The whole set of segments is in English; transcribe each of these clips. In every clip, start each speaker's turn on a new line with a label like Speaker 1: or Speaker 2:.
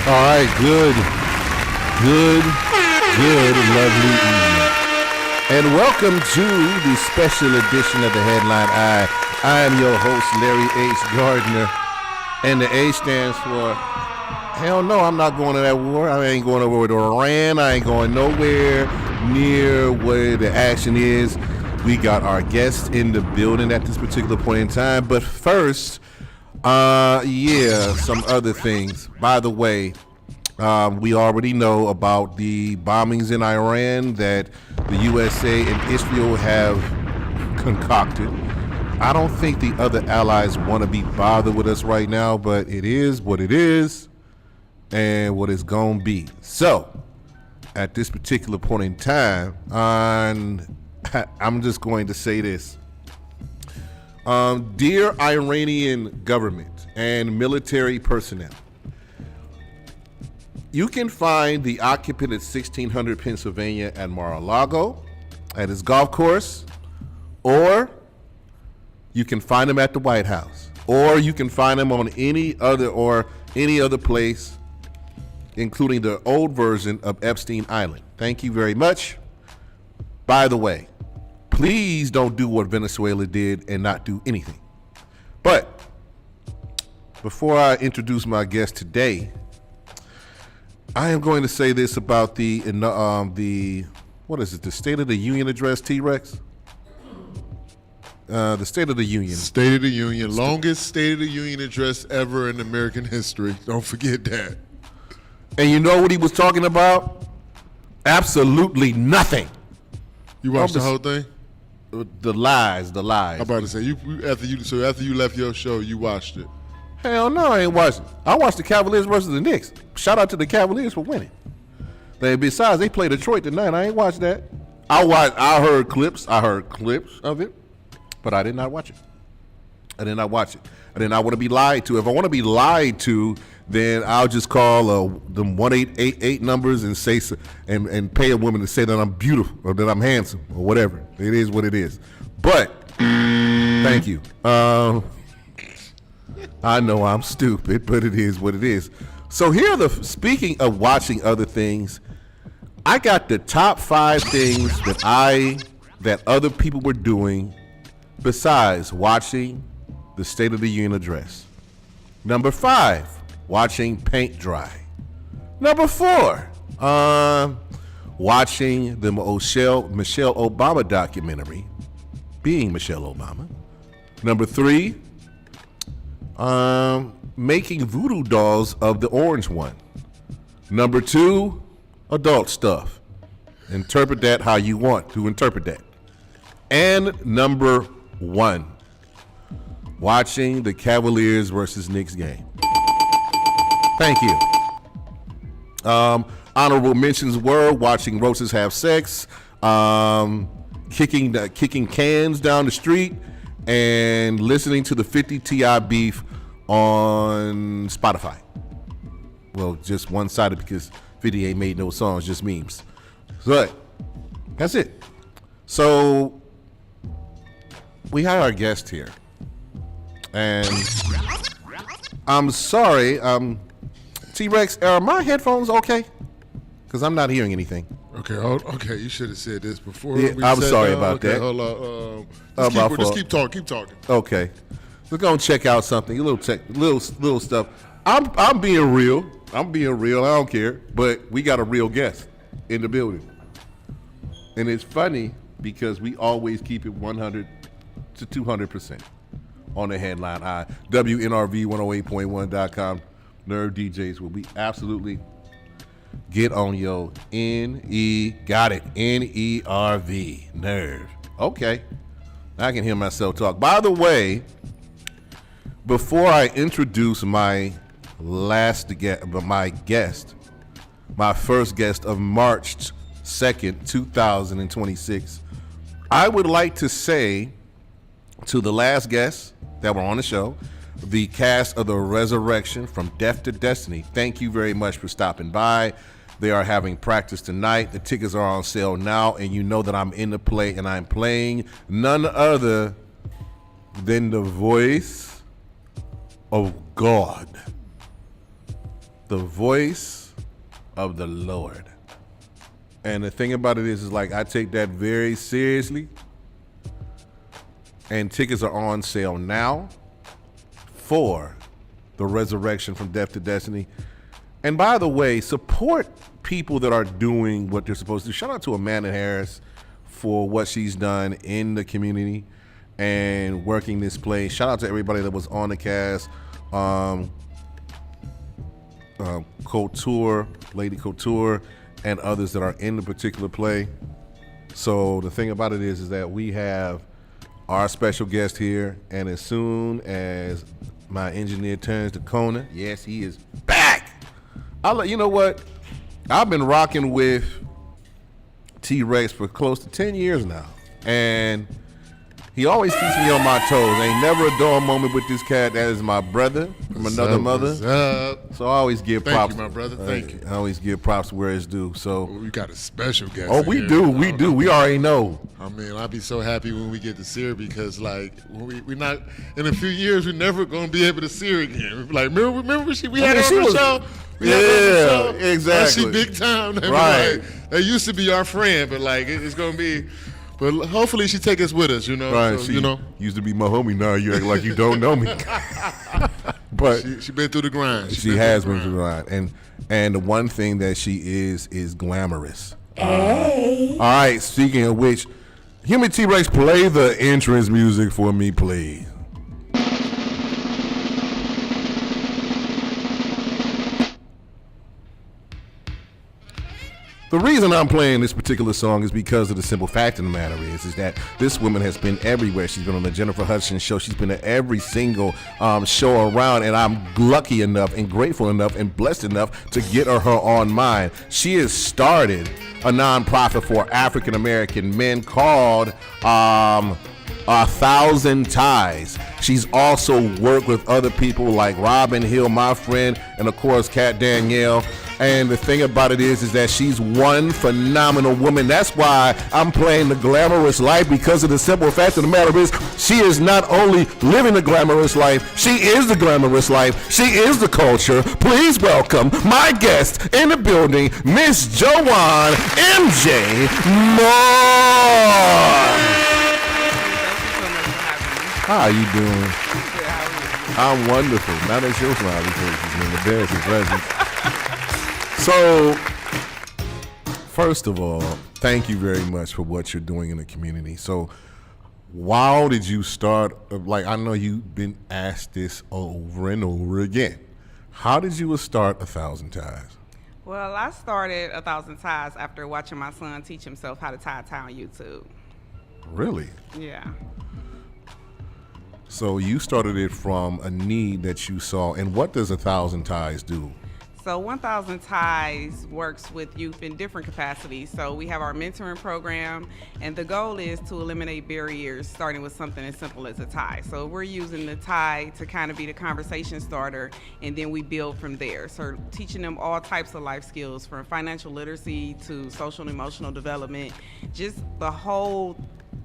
Speaker 1: All right, good, lovely evening. And welcome to the special edition of the Headline Eye. I am your host, Larry H. Gardner, and the A stands for, hell no, I'm not going to that war. I ain't going over to Iran. I ain't going nowhere near where the action is. We got our guests in the building at this particular point in time. But first, some other things. By the way, we already know about the bombings in Iran that the USA and Israel have concocted. I don't think the other allies want to be bothered with us right now, but it is what it is and what it's going to be. So, at this particular point in time, I'm just going to say this. Dear Iranian government and military personnel, you can find the occupant at 1600 Pennsylvania at Mar-a-Lago at his golf course, or you can find him at the White House, or you can find him on any other place, including the old version of Epstein Island. Thank you very much. By the way, please don't do what Venezuela did and not do anything. But before I introduce my guest today, I am going to say this about the State of the Union address, T-Rex? The State of the Union.
Speaker 2: State of the Union, longest State of the Union address ever in American history. Don't forget that.
Speaker 1: And you know what he was talking about? Absolutely nothing.
Speaker 2: You watched the whole thing?
Speaker 1: The lies.
Speaker 2: I'm about to say, after you left your show, you watched it.
Speaker 1: Hell no, I ain't watching. I watched the Cavaliers versus the Knicks. Shout out to the Cavaliers for winning. Besides, they play Detroit tonight. I ain't watched that. I heard clips of it, but I did not watch it. I did not watch it. I did not want to be lied to. If I want to be lied to, then I'll just call them 1888 numbers and say and pay a woman to say that I'm beautiful or that I'm handsome or whatever. It is what it is. But thank you. I know I'm stupid, but it is what it is. So speaking of watching other things, I got the top 5 things that other people were doing besides watching the State of the Union address. Number 5, watching paint dry. Number 4, watching the Michelle Obama documentary, Being Michelle Obama. Number 3, making voodoo dolls of the orange one. Number 2, adult stuff. Interpret that how you want to interpret that. And number 1, watching the Cavaliers versus Knicks game. Thank you. Honorable mentions were watching roaches have sex, kicking cans down the street, and listening to the 50 T.I. beef on Spotify. Well, just one-sided because 50 ain't made no songs, just memes. But that's it. So we had our guest here, and I'm sorry, T-Rex, are my headphones okay? Because I'm not hearing anything.
Speaker 2: Okay, you should have said this before.
Speaker 1: Yeah, I'm sorry about that.
Speaker 2: Hold on. Just keep talking.
Speaker 1: Okay, we're gonna check out something. A little stuff. I'm being real. I don't care. But we got a real guest in the building, and it's funny because we always keep it 100 to 200% on the Headline Eye. WNRV108.1.com. Nerve DJs, where we absolutely get on your N-E-R-V, nerve. Okay, I can hear myself talk. By the way, before I introduce my first guest of March 2nd, 2026, I would like to say to the last guests that were on the show, the cast of The Resurrection from Death to Destiny, thank you very much for stopping by. They are having practice tonight. The tickets are on sale now, and you know that I'm in the play, and I'm playing none other than the voice of God. the voice of the Lord. And the thing about it is like I take that very seriously. And tickets are on sale now for the Resurrection from Death to Destiny. And by the way, support people that are doing what they're supposed to do. Shout out to Amanda Harris for what she's done in the community and working this play. Shout out to everybody that was on the cast. Couture, Lady Couture, and others that are in the particular play. So the thing about it is that we have our special guest here, and as soon as my engineer turns the corner, yes, he is back. You know what? I've been rocking with T-Rex for close to 10 years now, and he always keeps me on my toes. Ain't never a dull moment with this cat. That is my brother from another mother.
Speaker 2: What's up?
Speaker 1: So I always give props.
Speaker 2: Thank you, my brother. Thank you.
Speaker 1: I always give props where it's due. So
Speaker 2: we got a special guest.
Speaker 1: Oh, we do. We do. We already know.
Speaker 2: I mean, I'll be so happy when we get to see her because, like, when we not in a few years, we're never gonna be able to see her again. Like, remember we had her on the show.
Speaker 1: Yeah, exactly.
Speaker 2: She big time.
Speaker 1: Right.
Speaker 2: Like, they used to be our friend, but like it's gonna be. But hopefully she take us with us, you know.
Speaker 1: Right,
Speaker 2: so,
Speaker 1: she
Speaker 2: you know,
Speaker 1: used to be my homie. Now you act like you don't know me. But
Speaker 2: she been through the grind.
Speaker 1: She has been through the grind, and the one thing that she is glamorous.
Speaker 3: Hey.
Speaker 1: All right. Speaking of which, hear me, T-Rex, play the entrance music for me, please. The reason I'm playing this particular song is because of the simple fact of the matter is that this woman has been everywhere. She's been on the Jennifer Hudson show. She's been at every single show around, and I'm lucky enough and grateful enough and blessed enough to get her on mine. She has started a nonprofit for African American men called 1,000 Ties. She's also worked with other people like Robin Hill, my friend, and of course Kat Danielle. And the thing about it is that she's one phenomenal woman. That's why I'm playing the glamorous life, because of the simple fact of the matter is she is not only living the glamorous life, she is the glamorous life. She is the culture. Please welcome my guest in the building, Miss Jowan MJ Moore. How are you doing? I'm wonderful. Now that's your smiley faces in the dancing presence. So, first of all, thank you very much for what you're doing in the community. So, how did you start? Like, I know you've been asked this over and over again. How did you start 1,000 Ties?
Speaker 4: Well, I started 1,000 Ties after watching my son teach himself how to tie a tie on YouTube.
Speaker 1: Really?
Speaker 4: Yeah.
Speaker 1: So you started it from a need that you saw. And what does 1,000 Ties do?
Speaker 4: So 1,000 Ties works with youth in different capacities. So we have our mentoring program, and the goal is to eliminate barriers, starting with something as simple as a tie. So we're using the tie to kind of be the conversation starter, and then we build from there. So teaching them all types of life skills, from financial literacy to social and emotional development, just the whole,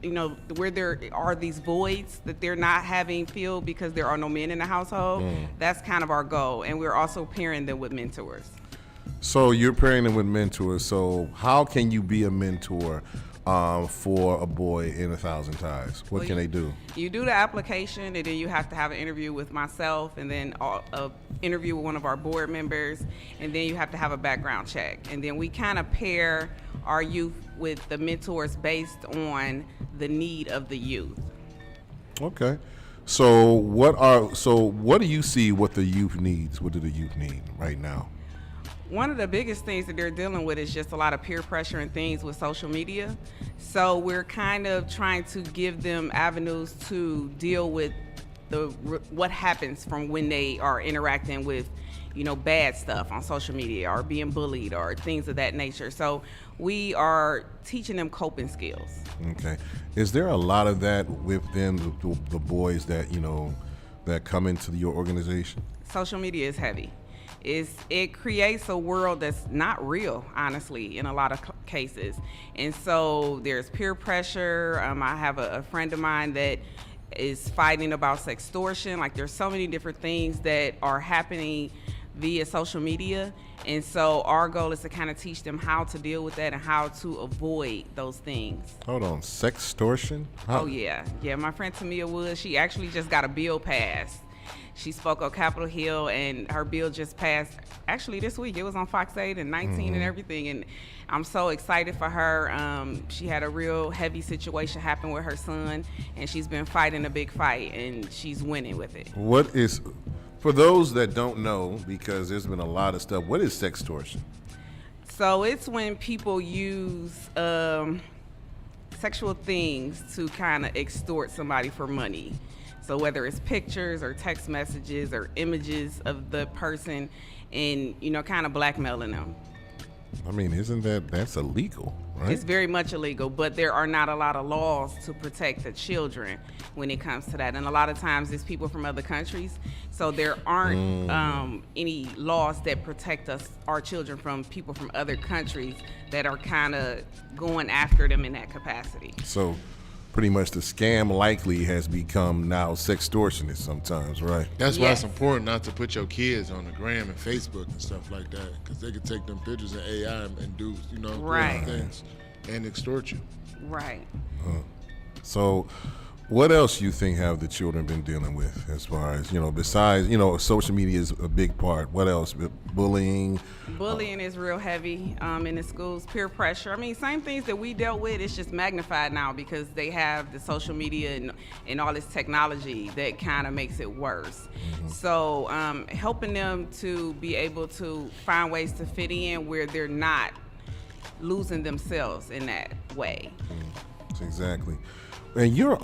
Speaker 4: you know, where there are these voids that they're not having filled because there are no men in the household. That's kind of our goal. And we're also pairing them with mentors.
Speaker 1: So you're pairing them with mentors. So how can you be a mentor for a boy in 1,000 Ties? What can they do?
Speaker 4: You do the application, and then you have to have an interview with myself, and then an interview with one of our board members, and then you have to have a background check. And then we kind of pair our youth with the mentors based on the need of the youth.
Speaker 1: Okay. So what do you see what the youth needs? What do the youth need right now?
Speaker 4: One of the biggest things that they're dealing with is just a lot of peer pressure and things with social media. So we're kind of trying to give them avenues to deal with what happens from when they are interacting with, you know, bad stuff on social media or being bullied or things of that nature. So we are teaching them coping skills.
Speaker 1: Okay. Is there a lot of that with them, the boys that, you know, that come into your organization?
Speaker 4: Social media is heavy. It creates a world that's not real, honestly, in a lot of cases. And so there's peer pressure. I have a friend of mine that is fighting about sextortion. Like, there's so many different things that are happening via social media. And so our goal is to kind of teach them how to deal with that and how to avoid those things.
Speaker 1: Hold on, sextortion?
Speaker 4: Oh, yeah. Yeah, my friend Tamia Woods, she actually just got a bill passed. She spoke on Capitol Hill, and her bill just passed actually this week. It was on Fox 8 and 19 and everything, and I'm so excited for her. She had a real heavy situation happen with her son, and she's been fighting a big fight, and she's winning with it.
Speaker 1: What is, for those that don't know, because there's been a lot of stuff, what is sextortion?
Speaker 4: So it's when people use sexual things to kind of extort somebody for money. So whether it's pictures or text messages or images of the person and, kind of blackmailing them.
Speaker 1: I mean, that's illegal, right?
Speaker 4: It's very much illegal, but there are not a lot of laws to protect the children when it comes to that. And a lot of times it's people from other countries. So there aren't any laws that protect our children from people from other countries that are kind of going after them in that capacity.
Speaker 1: So pretty much the scam likely has become now sextortionist sometimes, right?
Speaker 2: That's why it's
Speaker 4: Yes.
Speaker 2: important not to put your kids on the gram and Facebook and stuff like that, because they can take them pictures in AI and do,
Speaker 4: Right.
Speaker 2: crazy things and extort you.
Speaker 4: Right.
Speaker 1: So what else you think have the children been dealing with as far as, besides, social media is a big part. What else? Bullying?
Speaker 4: Bullying is real heavy in the schools. Peer pressure. I mean, same things that we dealt with. It's just magnified now because they have the social media and all this technology that kind of makes it worse. So helping them to be able to find ways to fit in where they're not losing themselves in that way.
Speaker 1: Exactly. And you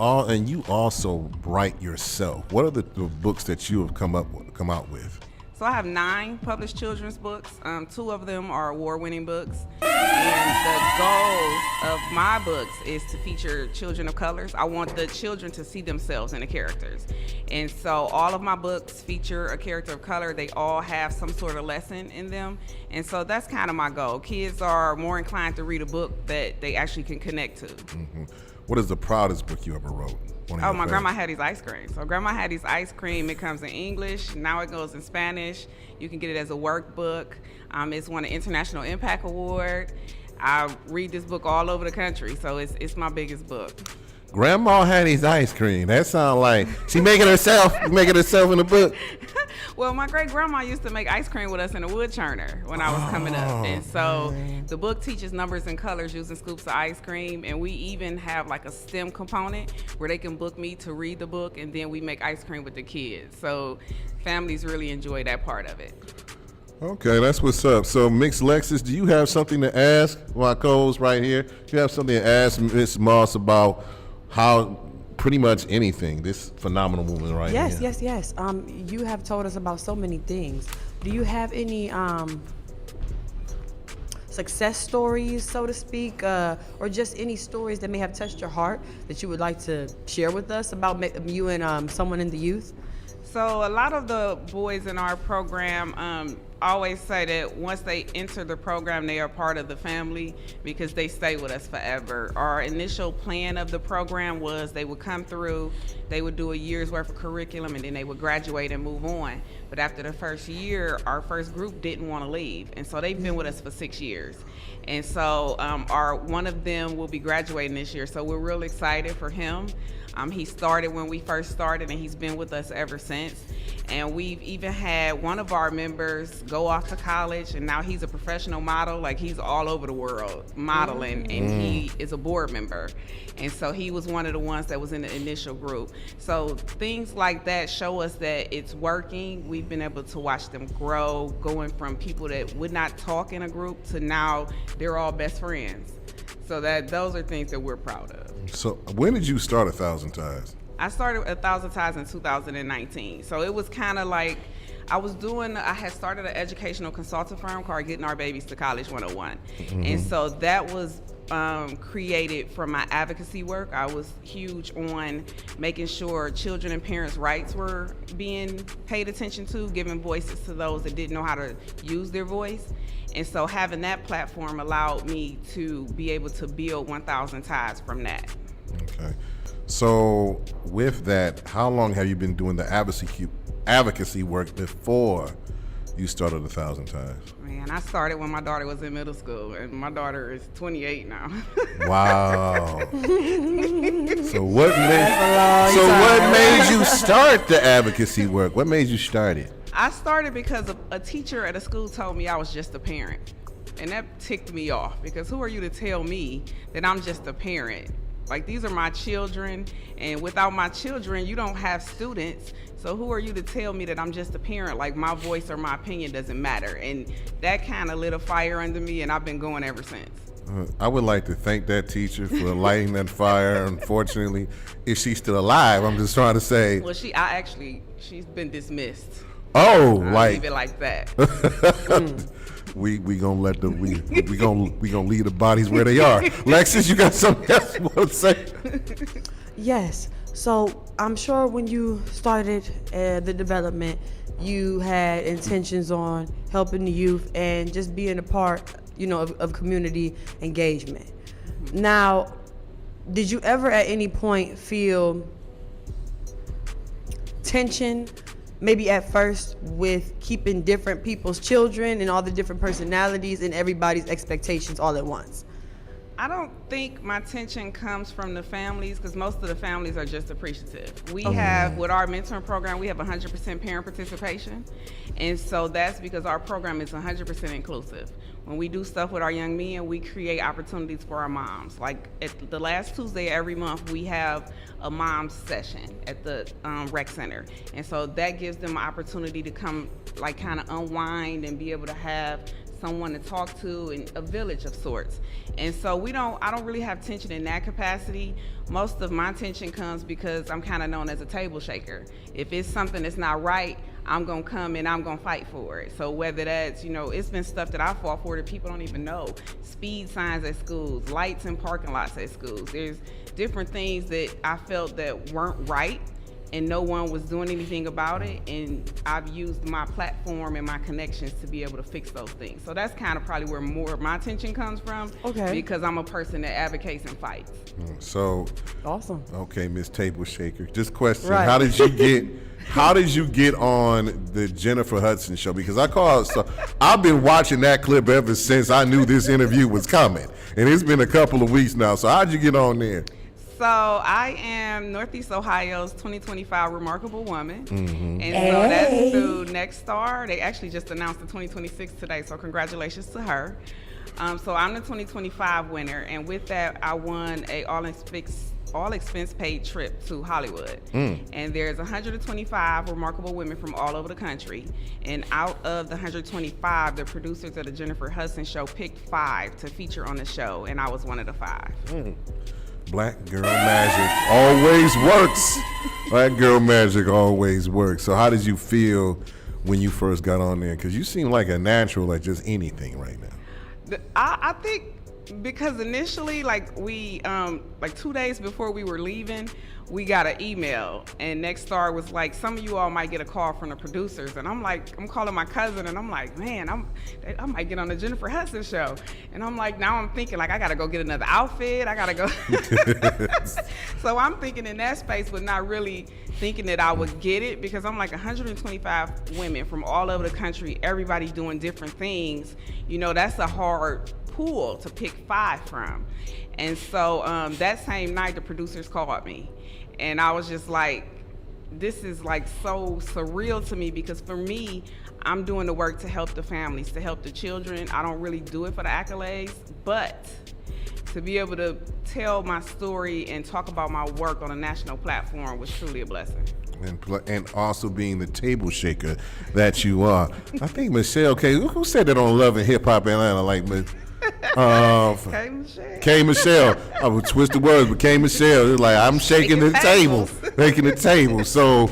Speaker 1: also write yourself. What are the books that you have come out with?
Speaker 4: So I have 9 published children's books. 2 of them are award-winning books. And the goal of my books is to feature children of colors. I want the children to see themselves in the characters. And so all of my books feature a character of color. They all have some sort of lesson in them. And so that's kind of my goal. Kids are more inclined to read a book that they actually can connect to.
Speaker 1: What is the proudest book you ever wrote?
Speaker 4: Oh, my Grandma Hattie's ice cream. So Grandma Hattie's ice cream, it comes in English. Now it goes in Spanish. You can get it as a workbook. It's won an International Impact Award. I read this book all over the country, so it's my biggest book.
Speaker 1: Grandma Hattie's ice cream. That sounds like she making herself in the book.
Speaker 4: Well, my great grandma used to make ice cream with us in a wood churner when I was coming up. And so the book teaches numbers and colors using scoops of ice cream. And we even have like a STEM component where they can book me to read the book, and then we make ice cream with the kids. So families really enjoy that part of it.
Speaker 1: Okay, that's what's up. So, Mix Lexus, do you have something to ask my co-host right here? Do you have something to ask Miss Moss about how pretty much anything, this phenomenal woman right here?
Speaker 3: Yes. You have told us about so many things. Do you have any success stories, so to speak, or just any stories that may have touched your heart that you would like to share with us about you and someone in the youth?
Speaker 4: So a lot of the boys in our program always say that once they enter the program, they are part of the family because they stay with us forever. Our initial plan of the program was they would come through, they would do a year's worth of curriculum, and then they would graduate and move on. But after the first year, our first group didn't want to leave, and so they've been with us for 6 years. And so one of them will be graduating this year, so we're real excited for him. He started when we first started, and he's been with us ever since. And we've even had one of our members go off to college, and now he's a professional model. Like, he's all over the world modeling, and he is a board member. And so he was one of the ones that was in the initial group. So things like that show us that it's working. We've been able to watch them grow, going from people that would not talk in a group to now they're all best friends. So those are things that we're proud of.
Speaker 1: So when did you start 1,000 Ties?
Speaker 4: I started 1,000 Ties in 2019. So it was kind of like I had started an educational consulting firm called Getting Our Babies to College 101. And so that was created from my advocacy work. I was huge on making sure children and parents' rights were being paid attention to, giving voices to those that didn't know how to use their voice. And so having that platform allowed me to be able to build 1,000 Ties from that.
Speaker 1: Okay. So with that, how long have you been doing the advocacy work before you started 1,000 times?
Speaker 4: Man, I started when my daughter was in middle school, and my daughter is 28 now.
Speaker 1: Wow. So what made you start the advocacy work? What made you start it?
Speaker 4: I started because a teacher at a school told me I was just a parent. And that ticked me off, because who are you to tell me that I'm just a parent? Like, these are my children, and without my children, you don't have students. So who are you to tell me that I'm just a parent? Like, my voice or my opinion doesn't matter. And that kind of lit a fire under me, and I've been going ever since.
Speaker 1: I would like to thank that teacher for lighting that fire. Unfortunately, if she's still alive, I'm just trying to say.
Speaker 4: Well, she's been dismissed.
Speaker 1: Oh,
Speaker 4: I'll leave it like that.
Speaker 1: we gonna let the we gonna leave the bodies where they are. Lexus, you got something else you want to say?
Speaker 3: Yes. So I'm sure when you started the development, you had intentions on helping the youth and just being a part, of community engagement. Now, did you ever at any point feel tension, maybe at first, with keeping different people's children and all the different personalities and everybody's expectations all at once?
Speaker 4: I don't think my tension comes from the families, because most of the families are just appreciative. We have, with our mentoring program, we have 100% parent participation. And so that's because our program is 100% inclusive. When we do stuff with our young men, we create opportunities for our moms. Like, at the last Tuesday every month, we have a mom's session at the rec center. And so that gives them an opportunity to come, like, kind of unwind and be able to have someone to talk to, and a village of sorts. And so I don't really have tension in that capacity. Most of my tension comes because I'm kind of known as a table shaker. If it's something that's not right, I'm gonna come and I'm gonna fight for it. So whether that's, it's been stuff that I fought for that people don't even know. Speed signs at schools, lights in parking lots at schools. There's different things that I felt that weren't right, and no one was doing anything about it, and I've used my platform and my connections to be able to fix those things. So that's kind of probably where more of my attention comes from, because I'm a person that advocates and fights.
Speaker 1: So
Speaker 3: Awesome.
Speaker 1: Okay, Miss Table Shaker, just question:
Speaker 3: Right.
Speaker 1: How did you get on the Jennifer Hudson show? Because I've been watching that clip ever since I knew this interview was coming, and it's been a couple of weeks now. So how'd you get on there?
Speaker 4: So I am Northeast Ohio's 2025 Remarkable Woman, and so that's through Next Star. They actually just announced the 2026 today, so congratulations to her. So I'm the 2025 winner, and with that, I won a all expense paid trip to Hollywood. And there's 125 remarkable women from all over the country, and out of the 125, the producers of the Jennifer Hudson show picked 5 to feature on the show, and I was one of the 5.
Speaker 1: Black girl magic always works. Black girl magic always works. So how did you feel when you first got on there? Because you seem like a natural at just anything right now.
Speaker 4: I think because initially, like, we, like 2 days before we were leaving, we got an email, and Next Star was like, some of you all might get a call from the producers. And I'm calling my cousin, and I'm like, man, I might get on the Jennifer Hudson show. And I'm like, now I'm thinking, like, I gotta go get another outfit. I gotta go. So I'm thinking in that space, but not really thinking that I would get it, because I'm like 125 women from all over the country, everybody doing different things. That's a hard pool to pick 5 from. And so that same night, the producers called me, and I was just like, this is like so surreal to me, because for me, I'm doing the work to help the families, to help the children. I don't really do it for the accolades, but to be able to tell my story and talk about my work on a national platform was truly a blessing.
Speaker 1: And also being the table shaker that you are. I think Michelle K. Who said that on Love and Hip Hop Atlanta? Like, K. Michelle. I would twist the words, but K. Michelle is like, I'm shaking the table, making the table. So,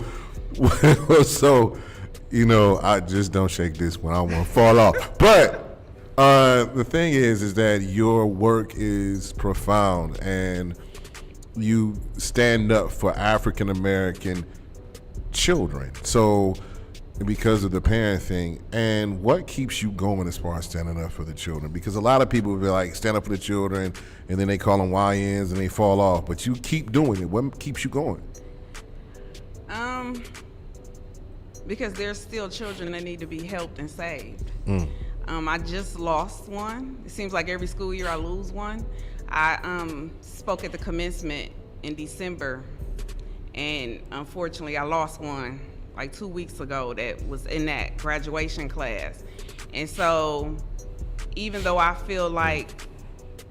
Speaker 1: I just don't shake this one. I don't want to fall off. But the thing is that your work is profound, and you stand up for African American children. So, because of the parent thing, and what keeps you going as far as standing up for the children? Because a lot of people will be like, stand up for the children, and then they call them YNs and they fall off, but you keep doing it. What keeps you going?
Speaker 4: Because there's still children that need to be helped and saved. I just lost one. It seems like every school year I lose one. I spoke at the commencement in December, and unfortunately I lost one like 2 weeks ago that was in that graduation class. And so even though I feel like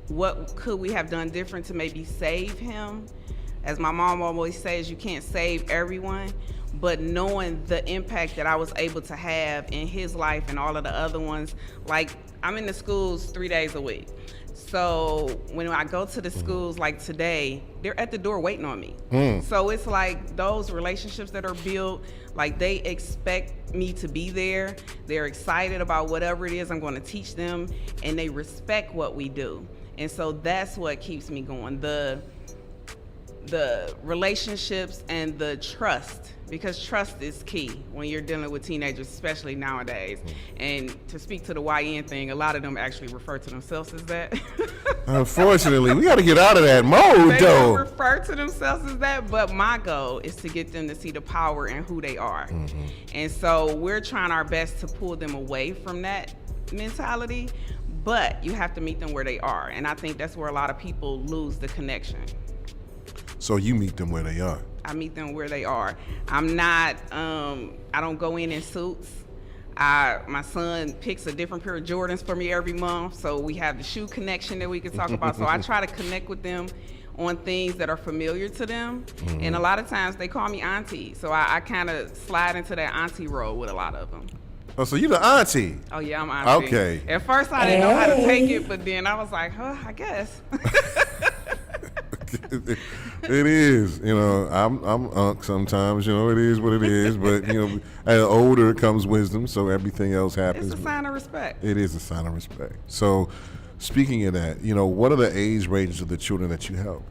Speaker 4: what could we have done different to maybe save him, as my mom always says, you can't save everyone, but knowing the impact that I was able to have in his life and all of the other ones, like I'm in the schools 3 days a week. So when I go to the schools like today, they're at the door waiting on me. So it's like those relationships that are built, like they expect me to be there. They're excited about whatever it is I'm going to teach them, and they respect what we do. And so that's what keeps me going. The relationships and the trust, because trust is key when you're dealing with teenagers, especially nowadays. And to speak to the YN thing, a lot of them actually refer to themselves as that.
Speaker 1: Unfortunately, we got to get out of that mode,
Speaker 4: They
Speaker 1: though.
Speaker 4: don't refer to themselves as that, but my goal is to get them to see the power in who they are. And so we're trying our best to pull them away from that mentality, but you have to meet them where they are. And I think that's where a lot of people lose the connection.
Speaker 1: So you meet them where they are.
Speaker 4: I meet them where they are. I'm not, I don't go in suits. My son picks a different pair of Jordans for me every month, so we have the shoe connection that we can talk about. So I try to connect with them on things that are familiar to them. And a lot of times they call me auntie, so I kind of slide into that auntie role with a lot of them.
Speaker 1: Oh, so you the auntie.
Speaker 4: Oh yeah, I'm auntie.
Speaker 1: Okay.
Speaker 4: At first I didn't know how to take it, but then I was like, I guess.
Speaker 1: It is, you know. I'm unk sometimes, you know. It is what it is, but you know, as older comes wisdom, so everything else happens.
Speaker 4: It's a sign of respect.
Speaker 1: It is a sign of respect. So, speaking of that, you know, what are the age ranges of the children that you help?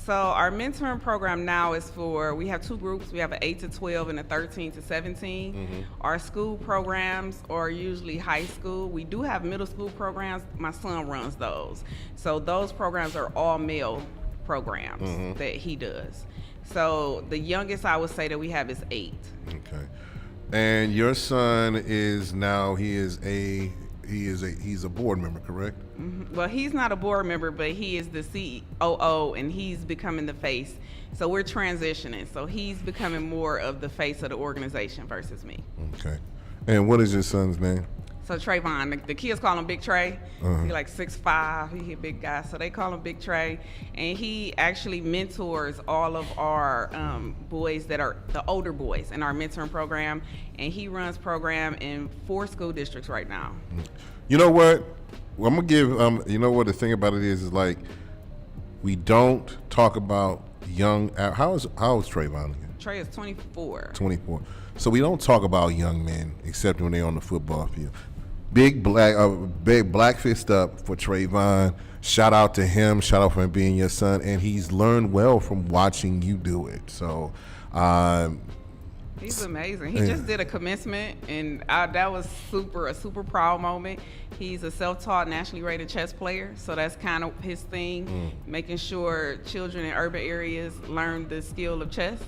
Speaker 4: So our mentoring program now is we have two groups. We have an 8 to 12 and a 13 to 17. Our school programs are usually high school. We do have middle school programs. My son runs those. So those programs are all male programs that he does. So the youngest I would say that we have is 8. Okay.
Speaker 1: And your son is now, he's a board member, correct?
Speaker 4: Well, he's not a board member, but he is the COO, and he's becoming the face. So we're transitioning. So he's becoming more of the face of the organization versus me.
Speaker 1: Okay. And what is your son's name?
Speaker 4: So Trayvon, the kids call him Big Trey. He's like 6'5", he a big guy, so they call him Big Trey. And he actually mentors all of our boys that are the older boys in our mentoring program. And he runs program in 4 school districts right now.
Speaker 1: You know what? Well, I'm gonna give. You know what the thing about it is like we don't talk about young. How is Trayvon again?
Speaker 4: Trey is 24.
Speaker 1: 24. So we don't talk about young men except when they're on the football field. Big black fist up for Trayvon. Shout out to him. Shout out for him being your son, and he's learned well from watching you do it. So.
Speaker 4: He's amazing. He just did a commencement, and that was a super proud moment. He's a self-taught, nationally rated chess player, so that's kind of his thing, making sure children in urban areas learn the skill of chess.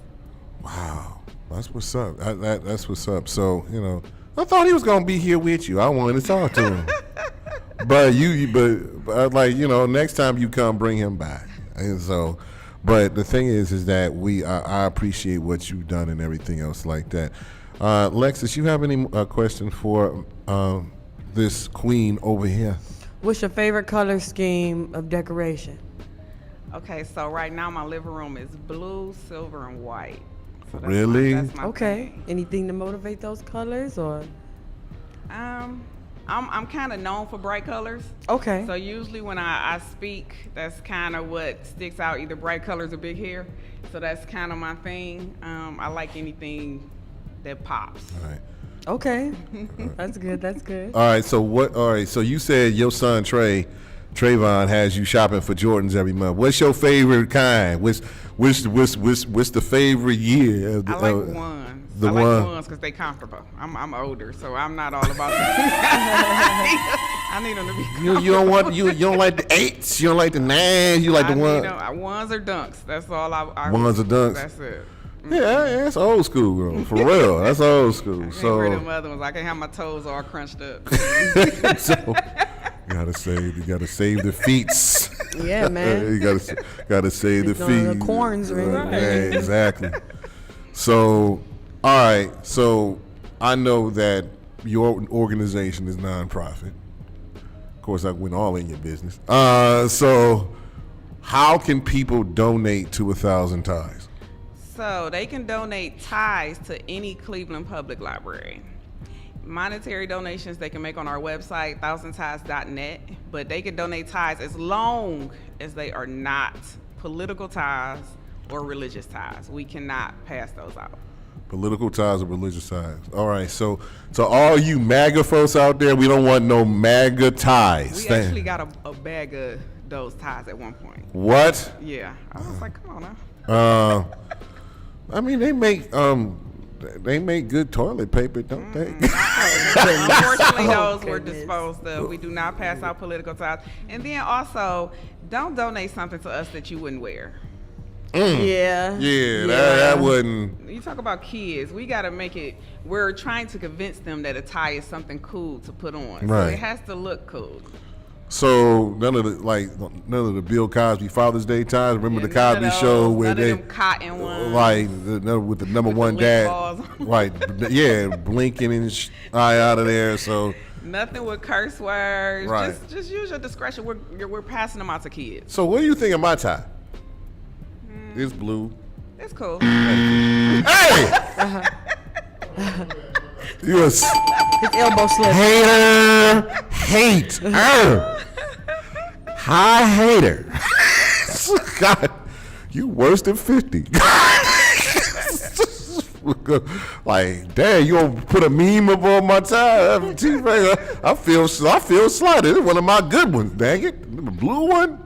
Speaker 4: Wow,
Speaker 1: that's what's up. That's what's up. So, you know, I thought he was gonna be here with you. I wanted to talk to him, but like, you know, next time you come, bring him back. And so. But the thing is that I appreciate what you've done and everything else like that. Lexus, you have any question for this queen over here?
Speaker 3: What's your favorite color scheme of decoration?
Speaker 4: Okay, so right now my living room is blue, silver, and white. So
Speaker 1: Really?
Speaker 4: That's my
Speaker 3: Okay.
Speaker 4: thing.
Speaker 3: Anything to motivate those colors, or?
Speaker 4: I'm kind of known for bright colors.
Speaker 3: Okay.
Speaker 4: So usually when I speak, that's kind of what sticks out, either bright colors or big hair. So that's kind of my thing. I like anything that pops.
Speaker 1: All right.
Speaker 3: Okay. That's good. That's good.
Speaker 1: All right. So you said your son Trayvon has you shopping for Jordans every month. What's your favorite kind? What's the favorite year?
Speaker 4: I like ones. I like ones because they comfortable. I'm older, so I'm not all about that. I need them to be comfortable.
Speaker 1: You don't like the 8s. You don't like the 9s. You like the ones.
Speaker 4: Ones or dunks. That's all I
Speaker 1: ones or dunks.
Speaker 4: That's it.
Speaker 1: Yeah, that's old school, bro. For real, that's old school.
Speaker 4: I can't wear them
Speaker 1: So,
Speaker 4: other ones. I can have my toes all crunched up.
Speaker 1: so you gotta save the feets.
Speaker 3: Yeah, man.
Speaker 1: You gotta save the
Speaker 3: The
Speaker 1: feet.
Speaker 3: corns, right?
Speaker 1: Yeah, exactly. So, all right. So, I know that your organization is nonprofit. Of course, I went all in your business. So, how can people donate to 1,000 Ties?
Speaker 4: So they can donate ties to any Cleveland Public Library. Monetary donations they can make on our website, thousandties.net, but they can donate ties as long as they are not political ties or religious ties. We cannot pass those out.
Speaker 1: Political ties or religious ties. All right. So all you MAGA folks out there, we don't want no MAGA ties.
Speaker 4: We actually got a bag of those ties at one point.
Speaker 1: What?
Speaker 4: Yeah. I was like, come on now.
Speaker 1: I mean, they make good toilet paper, don't they?
Speaker 4: Unfortunately, those were
Speaker 3: goodness.
Speaker 4: disposed of. We do not pass out political ties. And then also, don't donate something to us that you wouldn't wear.
Speaker 3: Yeah.
Speaker 1: Yeah, that wouldn't.
Speaker 4: You talk about kids. We got to make it. We're trying to convince them that a tie is something cool to put on.
Speaker 1: Right.
Speaker 4: So it has to look cool.
Speaker 1: So none of the Bill Cosby Father's Day ties. Remember the
Speaker 4: None of
Speaker 1: Cosby
Speaker 4: those,
Speaker 1: Show where
Speaker 4: none
Speaker 1: they
Speaker 4: of them cotton ones.
Speaker 1: with the number
Speaker 4: With the
Speaker 1: one
Speaker 4: lip
Speaker 1: dad,
Speaker 4: balls.
Speaker 1: right? Yeah, blinking and eye out of there. So
Speaker 4: Nothing with curse words.
Speaker 1: Right.
Speaker 4: Just use your discretion. We're passing them out to kids.
Speaker 1: what do you think of my tie? It's blue.
Speaker 4: It's cool.
Speaker 1: Hey, you a
Speaker 3: His elbow slip.
Speaker 1: hater. Hi, hater. God, you worse than 50. Like, damn, you gonna put a meme up on my tie? I feel slighted. It's one of my good ones, dang it. The blue one?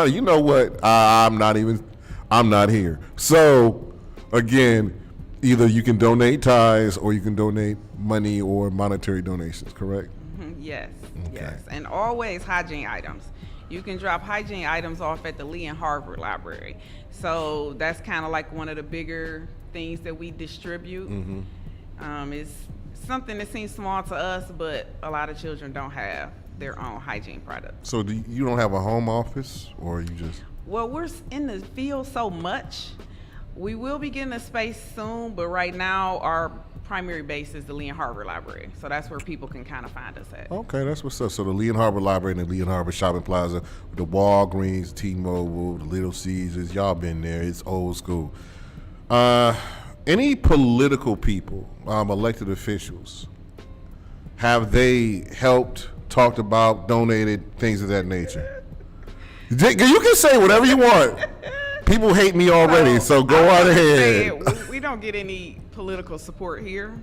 Speaker 1: You know what? I'm not here. So, again, either you can donate ties or you can donate money or monetary donations, correct?
Speaker 4: Yes,
Speaker 1: Okay.
Speaker 4: yes. And always hygiene items. You can drop hygiene items off at the Lee and Harvard Library. So that's kind of like one of the bigger things that we distribute. It's something that seems small to us, but a lot of children don't have their own hygiene products.
Speaker 1: So you don't have a home office, or you just?
Speaker 4: Well, we're in the field so much. We will be getting a space soon, but right now our primary base is the Lee and Harvard Library. So that's where people can kind of find us at.
Speaker 1: Okay, that's what's up. So the Lee and Harvard Library and the Lee and Harvard Shopping Plaza, the Walgreens, T-Mobile, the Little Caesars, y'all been there. It's old school. Any political people, elected officials, have they helped, talked about, donated, things of that nature? You can say whatever you want. People hate me already, so go right ahead.
Speaker 4: We don't get any political support here.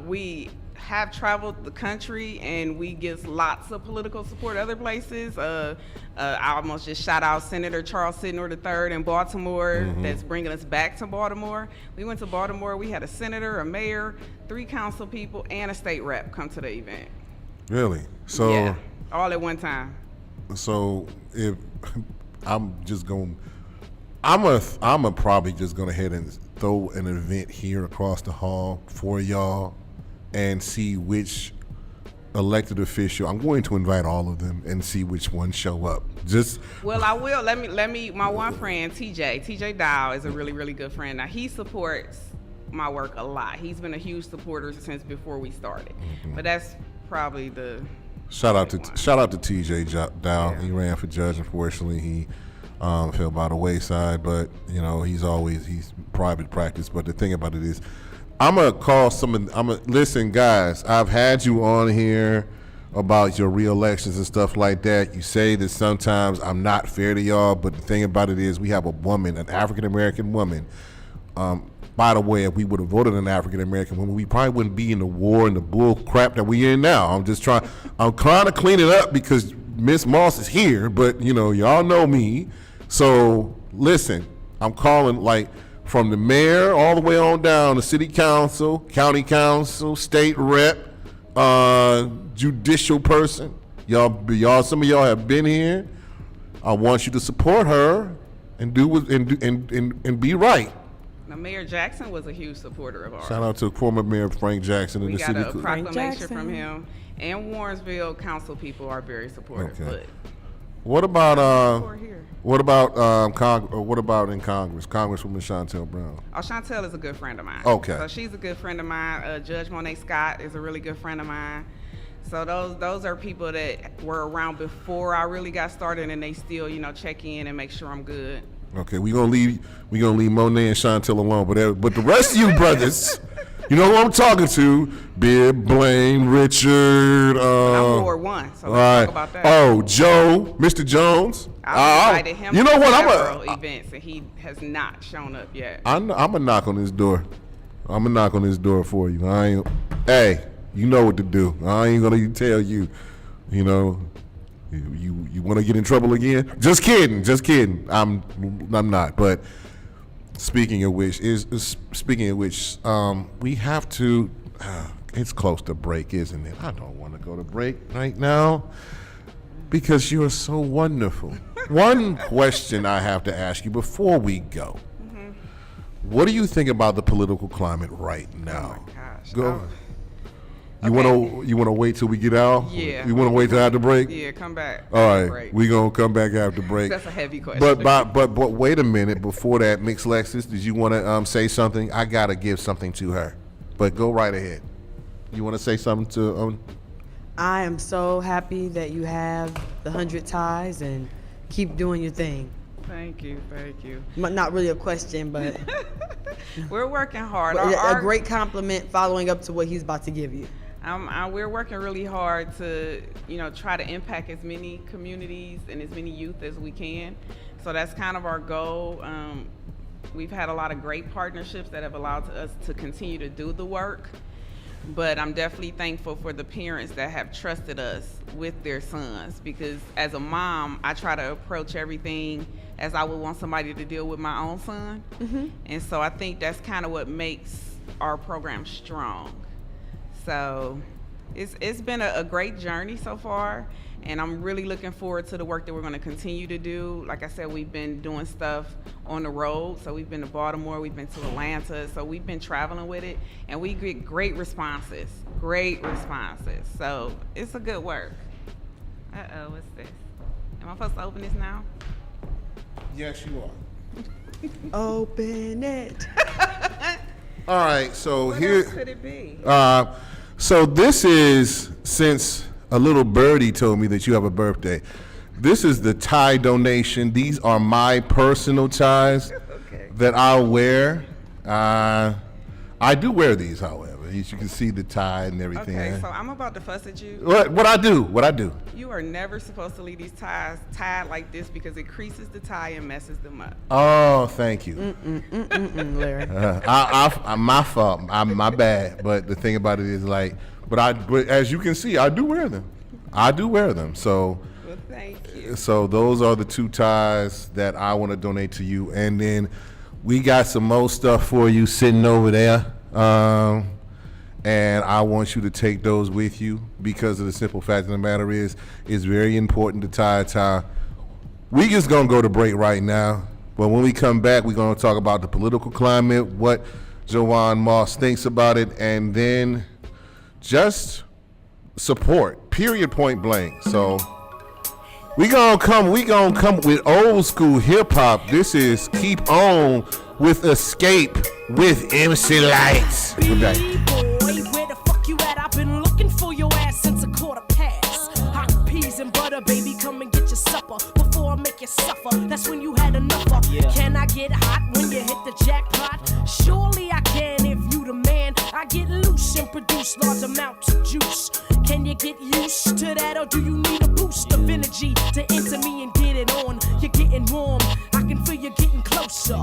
Speaker 4: We have traveled the country and we get lots of political support other places. I almost just shout out Senator Charles Sidnor III in Baltimore that's bringing us back to Baltimore. We went to Baltimore, we had a senator, a mayor, 3 council people, and a state rep come to the event.
Speaker 1: Really? So,
Speaker 4: Yeah, all at one time.
Speaker 1: so if I'm probably just gonna head and throw an event here across the hall for y'all and see which elected official. I'm going to invite all of them and see which ones show up.
Speaker 4: Well, I will. Let me. My one friend, TJ Dow, is a really, really good friend. Now he supports my work a lot. He's been a huge supporter since before we started. But that's probably the
Speaker 1: shout out to TJ Dow.
Speaker 4: Yeah.
Speaker 1: He ran for judge. Unfortunately, he fell by the wayside. But he's private practice. But the thing about it is, I'm gonna call listen, guys. I've had you on here about your re-elections and stuff like that. You say that sometimes I'm not fair to y'all, but the thing about it is, we have a woman, an African American woman. By the way, if we would have voted an African American woman, we probably wouldn't be in the war and the bull crap that we in now. I'm trying to clean it up because Miss Moss is here, but y'all know me. So listen, I'm calling from the mayor all the way on down to city council, county council, state rep, judicial person. Y'all, some of y'all have been here. I want you to support her and and be right.
Speaker 4: Mayor Jackson was a huge supporter of ours.
Speaker 1: Shout out to former Mayor Frank Jackson in
Speaker 4: We
Speaker 1: the
Speaker 4: got
Speaker 1: city.
Speaker 4: a proclamation
Speaker 3: Jackson.
Speaker 4: from him, and Warrensville council people are very supportive.
Speaker 1: Okay.
Speaker 4: But
Speaker 1: What about
Speaker 4: support here.
Speaker 1: what about what about in Congress? Congresswoman Chantel Brown.
Speaker 4: Oh, Chantel is a good friend of mine.
Speaker 1: Okay.
Speaker 4: So she's a good friend of mine. Judge Monet Scott is a really good friend of mine. So those are people that were around before I really got started, and they still, check in and make sure I'm good.
Speaker 1: Okay, we gonna leave Monet and Chantel alone, but the rest of you brothers, you know who I'm talking to? Bib, Blaine, Richard.
Speaker 4: I'm Ward 1, so
Speaker 1: all
Speaker 4: let's
Speaker 1: right.
Speaker 4: talk about that.
Speaker 1: Oh, Joe, Mr. Jones.
Speaker 4: I've invited him
Speaker 1: You know
Speaker 4: to
Speaker 1: what?
Speaker 4: several events, and he has not shown up yet.
Speaker 1: I'm gonna knock on this door. I'm gonna knock on this door for you. Hey, you know what to do. I ain't gonna tell you. You know, you want to get in trouble again? Just kidding. I'm not. But speaking of which, we have to. It's close to break, isn't it? I don't want to go to break right now because you are so wonderful. One question I have to ask you before we go. What do you think about the political climate right now?
Speaker 4: Oh my gosh.
Speaker 1: Go.
Speaker 4: Oh,
Speaker 1: You wanna wait till we get out?
Speaker 4: Yeah.
Speaker 1: You wanna wait till after break?
Speaker 4: Yeah, come back.
Speaker 1: All right.
Speaker 4: Break.
Speaker 1: We gonna come back after break.
Speaker 4: That's a heavy question.
Speaker 1: But wait a minute. Before that, Mix Lexus, did you wanna say something? I gotta give something to her. But go right ahead. You wanna say something to?
Speaker 3: I am so happy that you have the 100 ties and keep doing your thing.
Speaker 4: Thank you.
Speaker 3: Not really a question, but
Speaker 4: We're working hard.
Speaker 3: a great compliment following up to what he's about to give you.
Speaker 4: We're working really hard to, try to impact as many communities and as many youth as we can. So that's kind of our goal. We've had a lot of great partnerships that have allowed us to continue to do the work. But I'm definitely thankful for the parents that have trusted us with their sons, because as a mom, I try to approach everything as I would want somebody to deal with my own son. And so I think that's kind of what makes our program strong. So it's been a great journey so far, and I'm really looking forward to the work that we're going to continue to do. Like I said, we've been doing stuff on the road. So we've been to Baltimore, we've been to Atlanta. So we've been traveling with it, and we get great responses. So it's a good work. Uh-oh, what's this? Am I supposed to open this now?
Speaker 1: Yes, you are.
Speaker 3: Open it.
Speaker 1: All right. So
Speaker 4: What
Speaker 1: here.
Speaker 4: else could it be?
Speaker 1: So this is, since a little birdie told me that you have a birthday, this is the tie donation. These are my personal ties
Speaker 4: Okay.
Speaker 1: that I'll wear. I do wear these, however. As you can see the tie and everything.
Speaker 4: Okay, so I'm about to fuss at you.
Speaker 1: What I do?
Speaker 4: You are never supposed to leave these ties tied like this because it creases the tie and messes them up.
Speaker 1: Oh, thank you.
Speaker 3: Larry.
Speaker 1: My fault. My bad. But the thing about it is, but as you can see, I do wear them. So.
Speaker 4: Well, thank you.
Speaker 1: So those are the two ties that I want to donate to you, and then we got some more stuff for you sitting over there, and I want you to take those with you because of the simple fact of the matter is, it's very important to tie a tie. We just gonna go to break right now, but when we come back, we're gonna talk about the political climate, what Jowan Moss thinks about it, and then just support. Period. Point blank. So. We gonna come with old school hip hop. This is Keep On with Escape with MC Lights. Good day.
Speaker 5: Boy, where the fuck you at? I've been looking for your ass since a quarter past. Hot peas and butter, baby, come and get your supper before I make you suffer. That's when you had enough of. Can I get hot when you hit the jackpot? Surely I can if you the man. I get loose and produce large amounts of juice. Can you get used to that, or do you need a boost of energy to enter me and get it on? You're getting warm, I can feel you getting closer.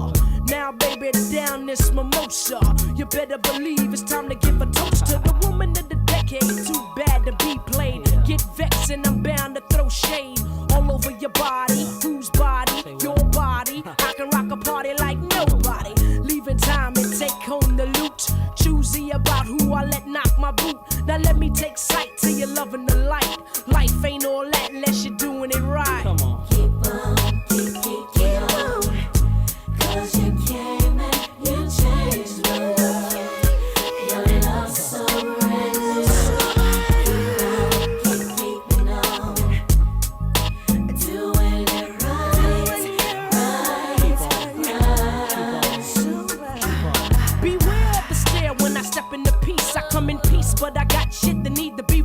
Speaker 5: Now, baby, down this mimosa. You better believe it's time to give a toast to the woman of the decade. Too bad to be played. Get vexed and I'm bound to throw shade all over your body. Whose body? Your body. I can rock a party like nobody. Leaving time and take home the loot. Choosy about who I let knock my boot. Now let me take sight till you're loving the light. Life ain't all that unless you're doing it right. Come on.
Speaker 6: Keep on, keep on, 'cause you came and you changed.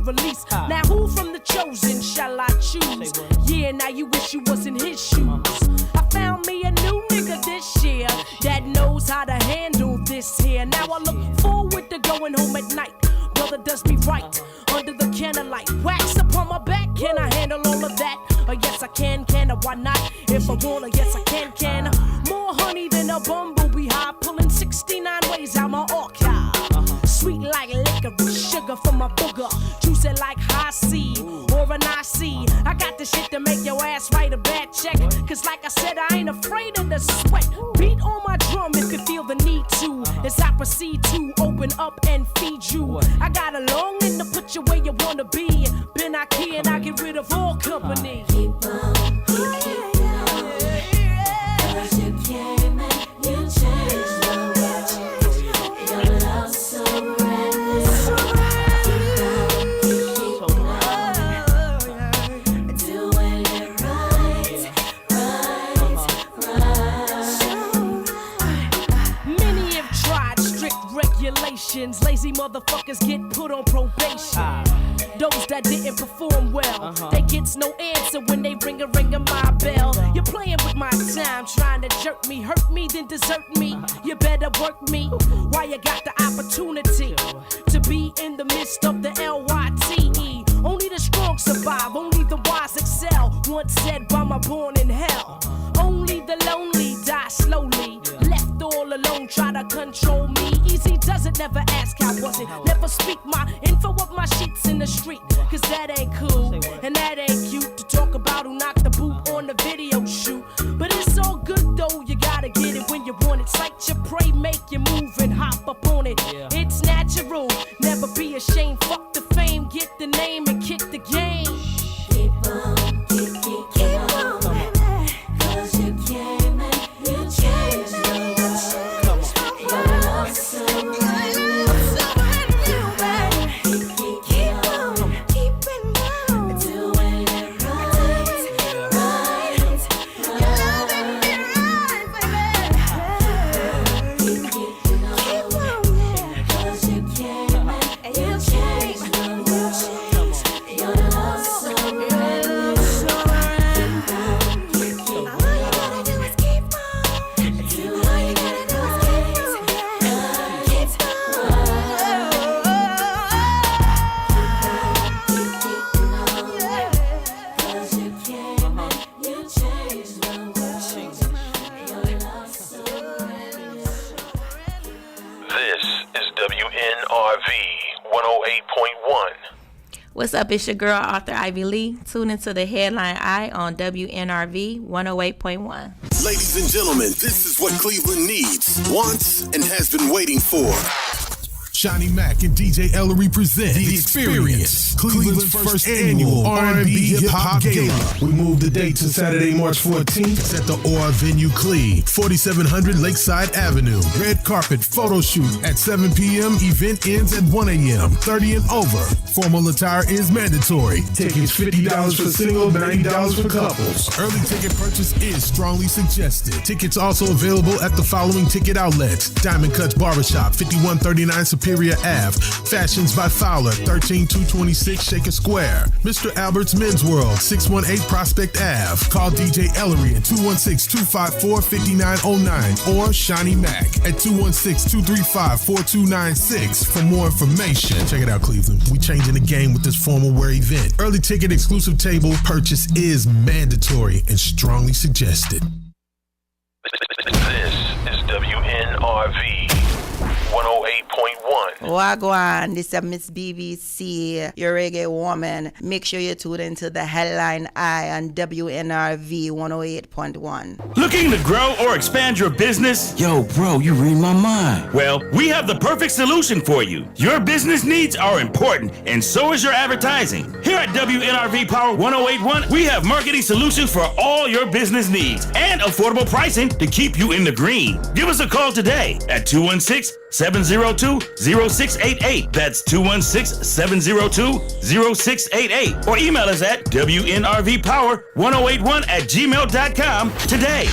Speaker 5: release. Now who from the chosen shall I choose? Yeah, now you wish you was in his shoes. I found me a new nigga this year that knows how to handle this here. Now I look forward to going home at night. Brother does me right under the candlelight. Wax upon my back, can I handle all of that? Yes I can I? Why not? If I wanna, yes I can I? More honey than a bumblebee hive, pulling 69 ways out my archive. Sweet like licorice, sugar from my booger, juicy like high C or an IC. I got the shit to make your ass write a bad check. Cause like I said, I ain't afraid of the sweat. Beat on my drum if you feel the need to, as I proceed to open up and feed you. I got a longing to put you where you wanna be. Been out here and I get rid of all company.
Speaker 6: Keep on, keep on, 'cause you came and you changed the world. Your love so reckless. Keep on, doing it right.
Speaker 5: Many have tried strict regulations. Lazy motherfuckers get put on probation. Those that didn't perform well, they gets no answer when they ring a my bell. You're playing with my time, trying to jerk me, hurt me, then desert me. You better work me while you got the opportunity to be in the midst of the LYTE. Only the strong survive, only the wise excel. Once said by my born in hell. Only the lonely die slowly. Left all alone, try to control me. Easy does it, never ask how was it. Never speak my info of my sheets in the street. Cause that ain't cool, and that ain't cute to talk about who knocked the boot on the video shoot. But it's all good though, you gotta get it when you want it. Sight your prey, make you move and hop up on it. It's natural, never be ashamed. Fuck the fame, get the name and kick the game.
Speaker 6: Keep on, keep on, baby. 'Cause you came and you changed the world. Your love so reckless. Keep on, doing it right. You're loving me right, baby. Keep on, 'cause you came and you changed the world. Your love so reckless. All you gotta do is keep on. All you gotta do is keep on. 'Cause you came and you changed the world. Your love so reckless.
Speaker 7: This is WNRV 108.1.
Speaker 8: What's up? It's your girl, Author Ivy Lee. Tune into the Headline Eye on WNRV 108.1.
Speaker 9: Ladies and gentlemen, this is what Cleveland needs, wants, and has been waiting for. Johnny Mac and DJ Ellery present The Experience, Cleveland's first annual R&B hip-hop gala. We moved the date to Saturday, March 14th at the OR Venue Cleve, 4700 Lakeside Avenue. Red carpet photo shoot at 7 p.m. Event ends at 1 a.m. 30 and over. Formal attire is mandatory. Tickets $50 for single, $90 for couples. Early ticket purchase is strongly suggested. Tickets also available at the following ticket outlets: Diamond Cuts Barbershop, 5139 Superior Ave. Fashions by Fowler, 13226 Shaker Square. Mr. Albert's Men's World, 618 Prospect Ave. Call DJ Ellery at 216-254-5909 or Shawnee Mac at 216-235-4296 for more information. Check it out, Cleveland. We changing the game with this formal wear event. Early ticket exclusive table purchase is mandatory and strongly suggested.
Speaker 7: This is WNRV 108.1.
Speaker 8: Wagwan, this is Miss BBC, your reggae woman. Make sure you tune into the Headline Eye on WNRV 108.1.
Speaker 10: Looking to grow or expand your business? Yo, bro, you read my mind. Well, we have the perfect solution for you. Your business needs are important, and so is your advertising. Here at WNRV Power 108.1, we have marketing solutions for all your business needs and affordable pricing to keep you in the green. Give us a call today at 216-702-0688. That's 216-702-0688. Or email us at WNRVPower1081@gmail.com today.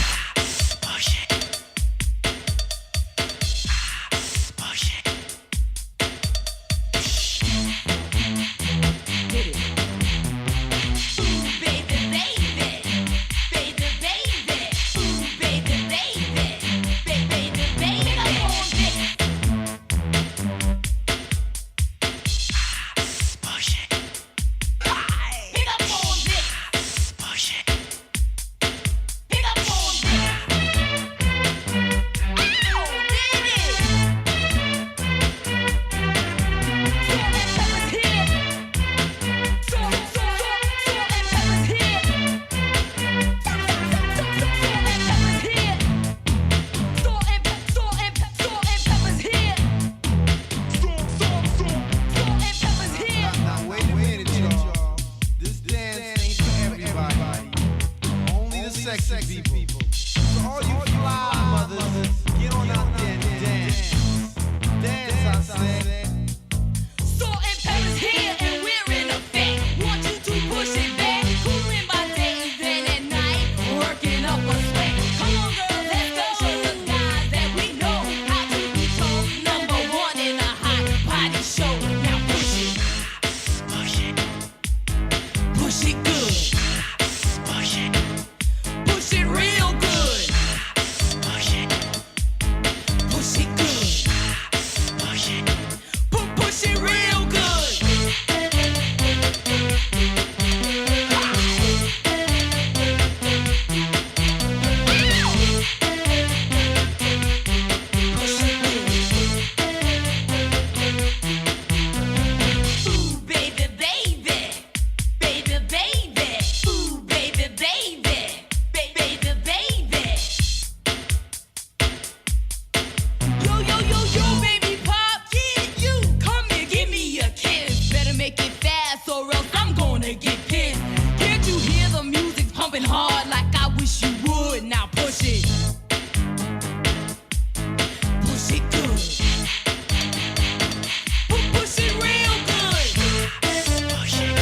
Speaker 11: sexy people. So all you fly mothers, get on out there and dance. Dance, I said.
Speaker 6: Salt and pepper's here and we're in effect. Want you to push it back. Cooling by day and then at night, working up a sweat. Come on, girl, let's go. Show the guys that we know how to control. Number one in a hot body show. Now push it. Push it. Push it good. Push it. Push it real good. Push it. Push it good. Push it. Push it real good. Ooh, baby, baby. Baby, baby. Ooh, baby, baby. Baby, baby. Yo, baby pop, get you. Come here, give me a kiss. Better make it fast or else I'm gonna get pissed. Can't you hear the music pumping hard like I wish you would? Now push it. Push it good. Push it real good. Push it.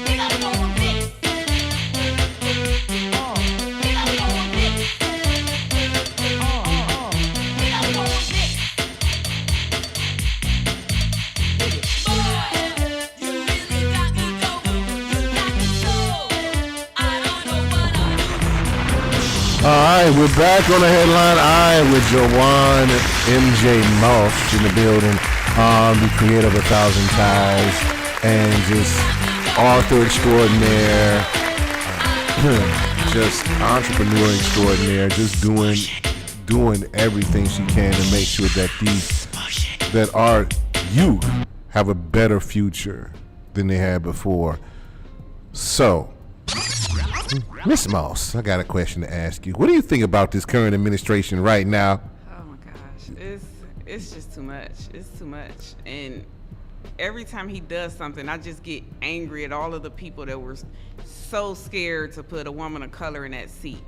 Speaker 6: Pick up on this. Pick up on this. Pick up on this. Boy, you really got me going. You got me so. I don't know what I'm doing.
Speaker 1: All right, we're back on the headline eye with Jowan MJ Moss in the building, the creator of 1,000 Ties and just author extraordinaire, just entrepreneur extraordinaire, just doing everything she can to make sure that our youth have a better future than they had before. So, Miss Moss, I got a question to ask you. What do you think about this current administration right now?
Speaker 4: Oh my gosh, it's just too much. It's too much, and every time he does something, I just get angry at all of the people that were so scared to put a woman of color in that seat,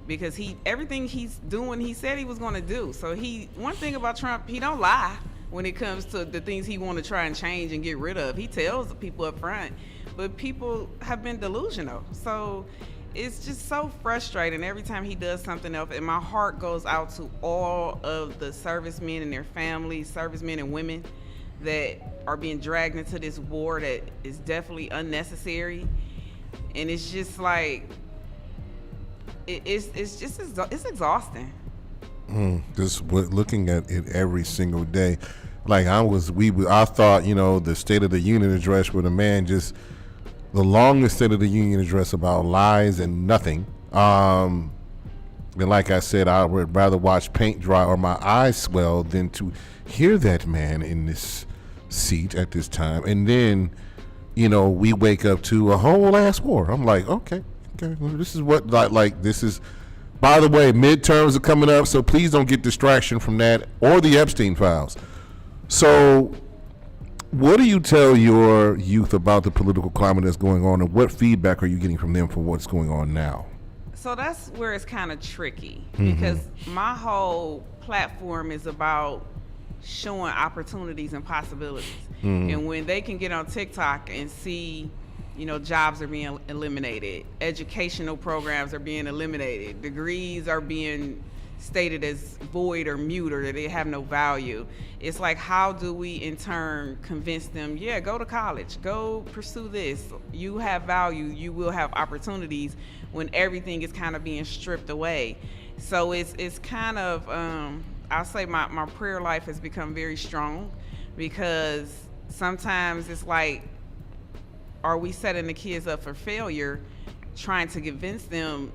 Speaker 4: because everything he's doing, he said he was going to do. So one thing about Trump, he don't lie when it comes to the things he want to try and change and get rid of. He tells the people up front, but people have been delusional. So it's just so frustrating every time he does something else, and my heart goes out to all of the servicemen and their families, servicemen and women that are being dragged into this war that is definitely unnecessary. And it's just like, it's exhausting.
Speaker 1: Just looking at it every single day. Like I thought, the State of the Union address with a man just the longest State of the Union address about lies and nothing. And like I said, I would rather watch paint dry or my eyes swell than to hear that man in this seat at this time. And then, we wake up to a whole ass war. I'm like, okay, well, this is what this is. By the way, midterms are coming up, so please don't get distraction from that or the Epstein files. So what do you tell your youth about the political climate that's going on, and what feedback are you getting from them for what's going on now?
Speaker 4: So that's where it's kind of tricky, because my whole platform is about showing opportunities and possibilities. And when they can get on TikTok and see, jobs are being eliminated, educational programs are being eliminated, degrees are being stated as void or mute, or that they have no value. It's like, how do we in turn convince them, go to college, go pursue this, you have value, you will have opportunities, when everything is kind of being stripped away. So it's kind of, I'll say my prayer life has become very strong, because sometimes it's like, are we setting the kids up for failure, trying to convince them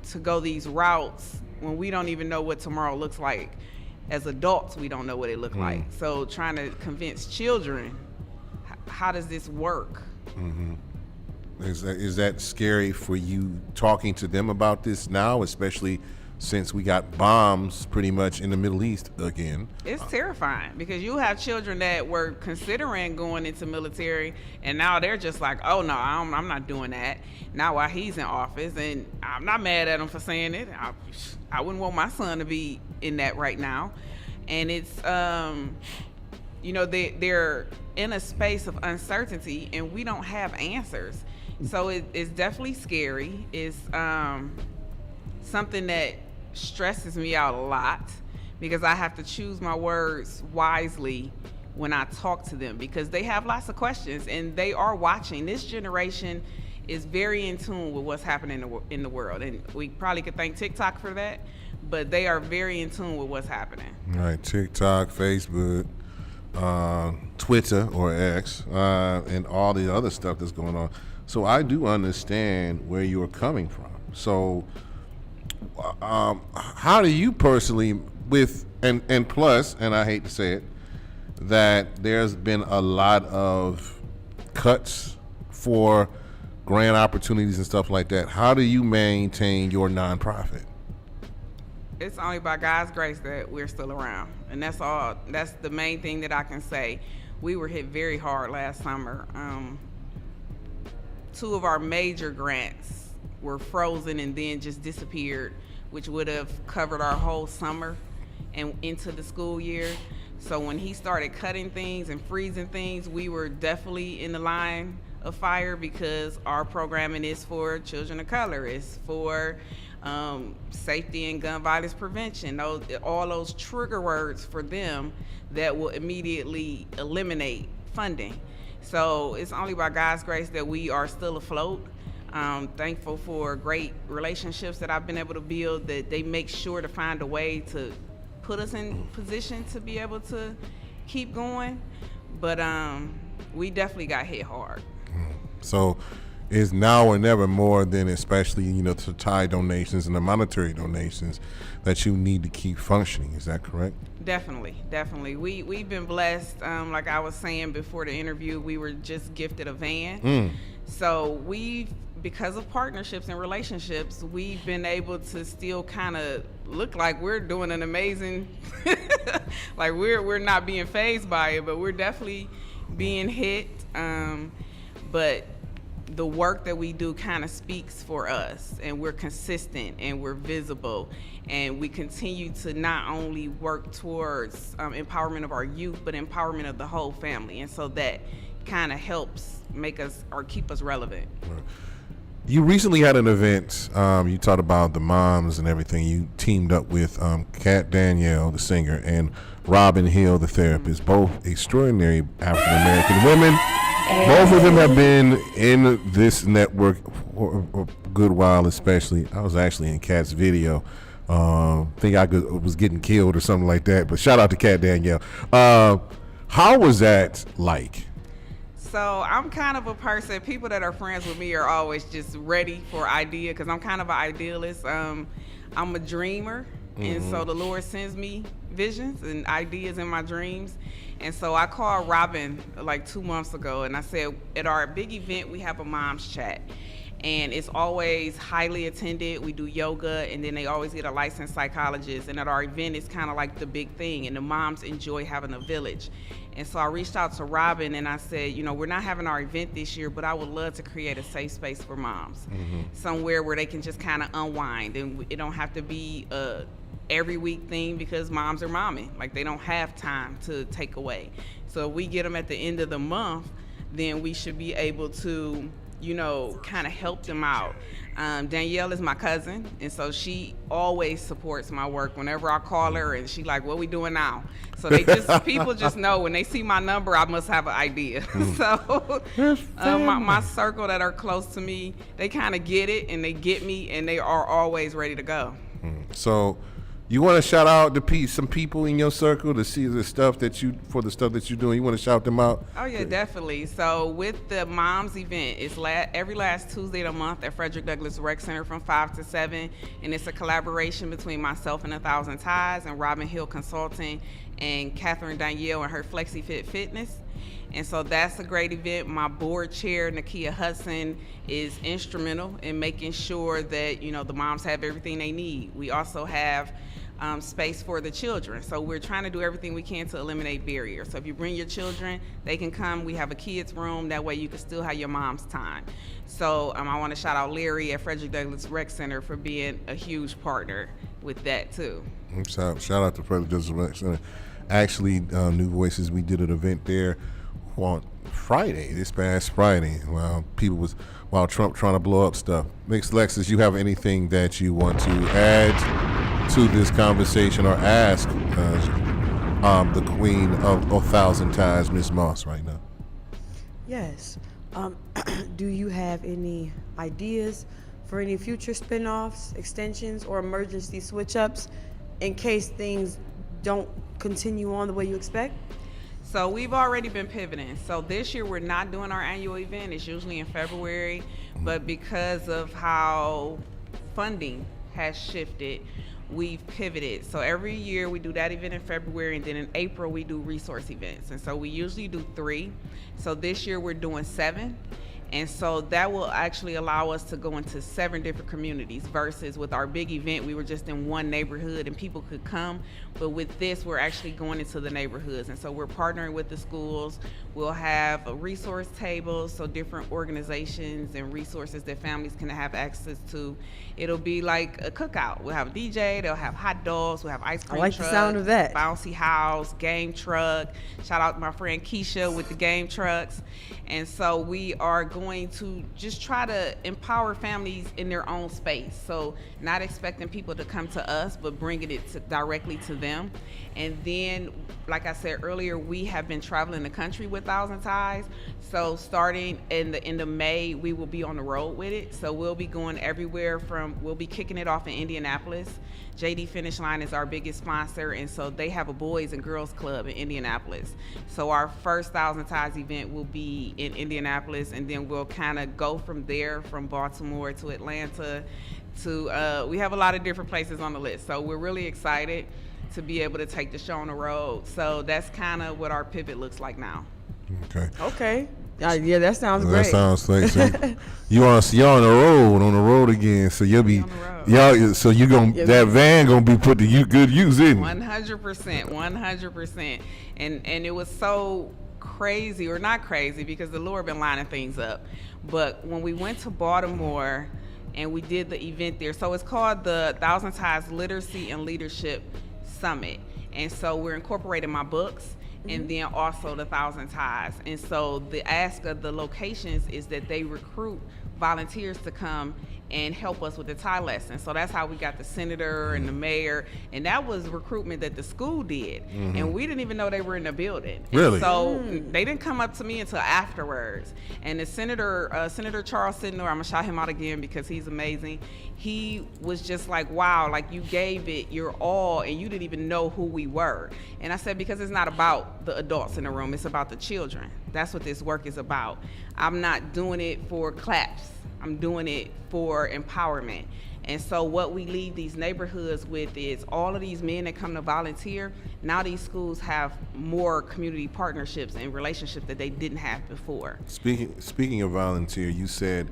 Speaker 4: to go these routes when we don't even know what tomorrow looks like? As adults, we don't know what it looks like. So trying to convince children, how does this work?
Speaker 1: Is that scary for you talking to them about this now, especially since we got bombs pretty much in the Middle East again.
Speaker 4: It's terrifying because you have children that were considering going into military, and now they're just like, oh no, I'm not doing that. Now while he's in office, and I'm not mad at him for saying it. I wouldn't want my son to be in that right now. And it's, they're in a space of uncertainty, and we don't have answers. So it's definitely scary. It's something that stresses me out a lot because I have to choose my words wisely when I talk to them because they have lots of questions and they are watching. This generation is very in tune with what's happening in the world, and we probably could thank TikTok for that, but they are very in tune with what's happening.
Speaker 1: Right, TikTok, Facebook, Twitter or X, and all the other stuff that's going on. So I do understand where you're coming from. So how do you personally and plus, and I hate to say it, that there's been a lot of cuts for grant opportunities and stuff like that. How do you maintain your nonprofit?
Speaker 4: It's only by God's grace that we're still around, and that's all. That's the main thing that I can say. We were hit very hard last summer. 2 of our major grants were frozen and then just disappeared, which would have covered our whole summer and into the school year. So when he started cutting things and freezing things, we were definitely in the line of fire because our programming is for children of color, it's for safety and gun violence prevention, all those trigger words for them that will immediately eliminate funding. So it's only by God's grace that we are still afloat. Thankful for great relationships that I've been able to build, that they make sure to find a way to put us in position to be able to keep going. But we definitely got hit hard.
Speaker 1: So it's now or never more than, especially, the Thai donations and the monetary donations, that you need to keep functioning. Is that correct? Definitely. We've been blessed. Like I was saying before the interview, we were just gifted a van. So because of partnerships and relationships, we've been able to still kind of look like we're doing an amazing, like we're not being fazed by it, but we're definitely being hit. But the work that we do kind of speaks for us, and we're consistent and we're visible, and we continue to not only work towards empowerment of our youth, but empowerment of the whole family. And so that kind of helps make us or keep us relevant. Right. You recently had an event. You talked about the moms and everything. You teamed up with Kat Danielle, the singer, and Robin Hill, the therapist, both extraordinary African-American women. Both of them have been in this network for a good while, especially. I was actually in Kat's video. Think I was getting killed or something like that, but shout out to Kat Danielle. How was that like?
Speaker 4: So I'm kind of a person, people that are friends with me are always just ready for idea, because I'm kind of an idealist. I'm a dreamer, and so the Lord sends me visions and ideas in my dreams. And so I called Robin like 2 months ago, and I said, at our big event, we have a mom's chat. And it's always highly attended. We do yoga, and then they always get a licensed psychologist. And at our event, it's kind of like the big thing, and the moms enjoy having a village. And so I reached out to Robin, and I said, we're not having our event this year, but I would love to create a safe space for moms, somewhere where they can just kind of unwind, and it don't have to be a every week thing, because moms are momming. Like, they don't have time to take away. So if we get them at the end of the month, then we should be able to kind of help them out. Danielle is my cousin, and so she always supports my work whenever I call her, and she like, what we doing now? So people just know when they see my number, I must have an idea. So my circle that are close to me, they kind of get it, and they get me, and they are always ready to go.
Speaker 1: So you want to shout out some people in your circle to see the stuff that you're doing? You want to shout them out?
Speaker 4: Oh yeah, definitely. So with the Moms event, it's every last Tuesday of the month at Frederick Douglass Rec Center from 5 to 7, and it's a collaboration between myself and 1,000 Ties and Robin Hill Consulting and Catherine Danielle and her Flexi Fit Fitness. And so that's a great event. My board chair, Nakia Hudson, is instrumental in making sure that, the moms have everything they need. We also have space for the children. So we're trying to do everything we can to eliminate barriers. So if you bring your children, they can come. We have a kids room. That way you can still have your mom's time. So I want to shout out Larry at Frederick Douglass Rec Center for being a huge partner with that too.
Speaker 1: Shout out to Frederick Douglass Rec Center. Actually, New Voices, we did an event there on Friday, this past Friday, while Trump trying to blow up stuff. Mix Lexus, you have anything that you want to add to this conversation or ask the queen of 1,000 ties, Miss Moss, right now?
Speaker 3: Yes. Do you have any ideas for any future spin-offs, extensions, or emergency switch-ups in case things don't continue on the way you expect?
Speaker 4: So we've already been pivoting. So this year we're not doing our annual event. It's usually in February, but because of how funding has shifted, we've pivoted. So every year we do that event in February, and then in April we do resource events. And so we usually do 3. So this year we're doing 7. And so that will actually allow us to go into 7 different communities versus with our big event, we were just in one neighborhood and people could come. But with this, we're actually going into the neighborhoods. And so we're partnering with the schools. We'll have a resource tables, so different organizations and resources that families can have access to. It'll be like a cookout. We'll have a DJ, they'll have hot dogs, we'll have ice cream
Speaker 3: like
Speaker 4: truck,
Speaker 3: the sound of that.
Speaker 4: bouncy house, game truck. Shout out to my friend Keisha with the game trucks. And so we are going to just try to empower families in their own space. So not expecting people to come to us, but bringing it directly to them. And then, like I said earlier, we have been traveling the country with 1,000 Ties. So starting in the end of May, we will be on the road with it. So we'll be going everywhere we'll be kicking it off in Indianapolis. JD Finish Line is our biggest sponsor, and so they have a boys and girls club in Indianapolis. So our first 1,000 Ties event will be in Indianapolis, and then we'll kind of go from there, from Baltimore to Atlanta to, we have a lot of different places on the list. So we're really excited to be able to take the show on the road. So that's kind of what our pivot looks like now.
Speaker 3: Okay. Yeah, that sounds great.
Speaker 1: That sounds like you're on the road again. So you'll be so you that van gonna be put to good use, isn't it?
Speaker 4: 100%. And it was so crazy, or not crazy, because the Lord been lining things up. But when we went to Baltimore and we did the event there, so it's called the 1,000 Ties Literacy and Leadership Summit. And so we're incorporating my books and then also the 1,000 Ties. And so the ask of the locations is that they recruit volunteers to come and help us with the tie lesson. So that's how we got the senator and the mayor, and that was recruitment that the school did. And we didn't even know they were in the building.
Speaker 1: Really?
Speaker 4: And so they didn't come up to me until afterwards. And the senator, Senator Charles Sidnor, I'm gonna shout him out again because he's amazing. He was just like, wow, like you gave it your all and you didn't even know who we were. And I said, because it's not about the adults in the room, it's about the children. That's what this work is about. I'm not doing it for claps. I'm doing it for empowerment. And so what we leave these neighborhoods with is all of these men that come to volunteer. Now these schools have more community partnerships and relationships that they didn't have before.
Speaker 1: Speaking of volunteer, you said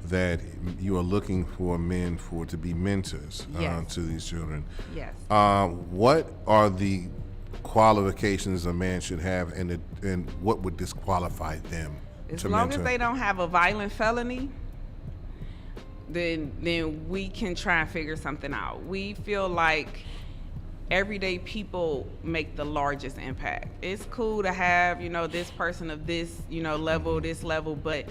Speaker 1: that you are looking for men to be mentors to these children.
Speaker 4: Yes.
Speaker 1: What are the qualifications a man should have, and what would disqualify them
Speaker 4: As
Speaker 1: to
Speaker 4: long
Speaker 1: mentor?
Speaker 4: as they don't have a violent felony, then we can try and figure something out. We feel like everyday people make the largest impact. It's cool to have, this person of this, level, but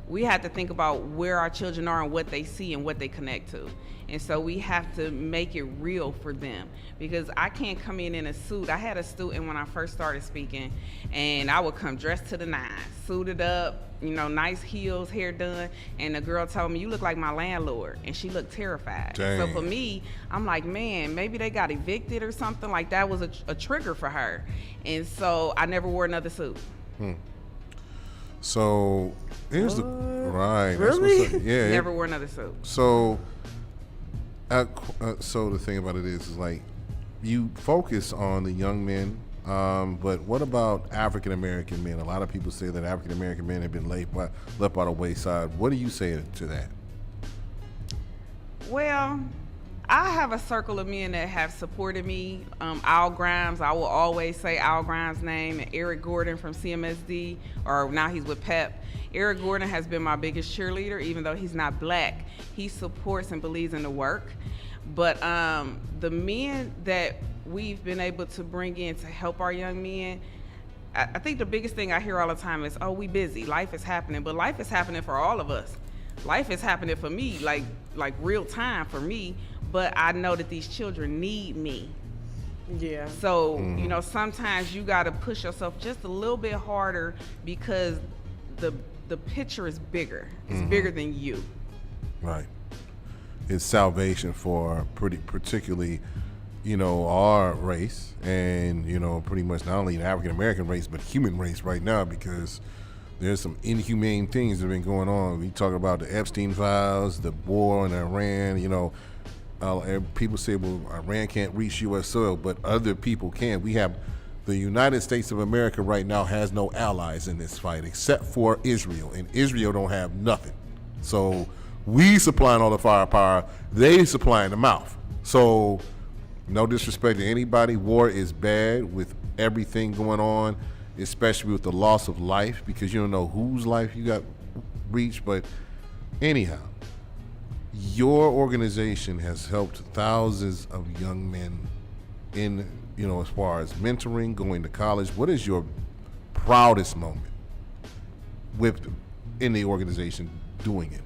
Speaker 4: we have to think about where our children are and what they see and what they connect to. And so we have to make it real for them, because I can't come in a suit. I had a student when I first started speaking, and I would come dressed to the nines, suited up, nice heels, hair done, and the girl told me, "You look like my landlord," and she looked terrified.
Speaker 1: Dang.
Speaker 4: So for me, I'm like, man, maybe they got evicted or something. Like that was a trigger for her. And so I never wore another suit.
Speaker 1: So here's the right.
Speaker 3: Really?
Speaker 1: That's what's up. Yeah.
Speaker 4: Never wore another suit.
Speaker 1: So, so the thing about it is like you focus on the young men But what about African American men? A lot of people say that African American men have been left by the wayside. What do you say to that?
Speaker 4: Well, I have a circle of men that have supported me. Al Grimes, I will always say Al Grimes' name, and Eric Gordon from CMSD, or now he's with PEP. Eric Gordon has been my biggest cheerleader, even though he's not black. He supports and believes in the work. But the men that we've been able to bring in to help our young men, I think the biggest thing I hear all the time is, oh, we busy, life is happening. But life is happening for all of us. Life is happening for me, like real time for me. But I know that these children need me.
Speaker 3: Yeah.
Speaker 4: So, you know, sometimes you got to push yourself just a little bit harder because the picture is bigger. It's bigger than you.
Speaker 1: Right. It's salvation for particularly, you know, our race and, you know, pretty much not only the African American race, but human race right now, because there's some inhumane things that have been going on. We talk about the Epstein files, the war in Iran, you know. People say, well, Iran can't reach U.S. soil, but other people can. We have the United States of America right now has no allies in this fight except for Israel, and Israel don't have nothing. So we supplying all the firepower, they supplying the mouth. So no disrespect to anybody, war is bad with everything going on, especially with the loss of life, because you don't know whose life you got reached. But anyhow, your organization has helped thousands of young men in, you know, as far as mentoring, going to college. What is your proudest moment in the organization doing it?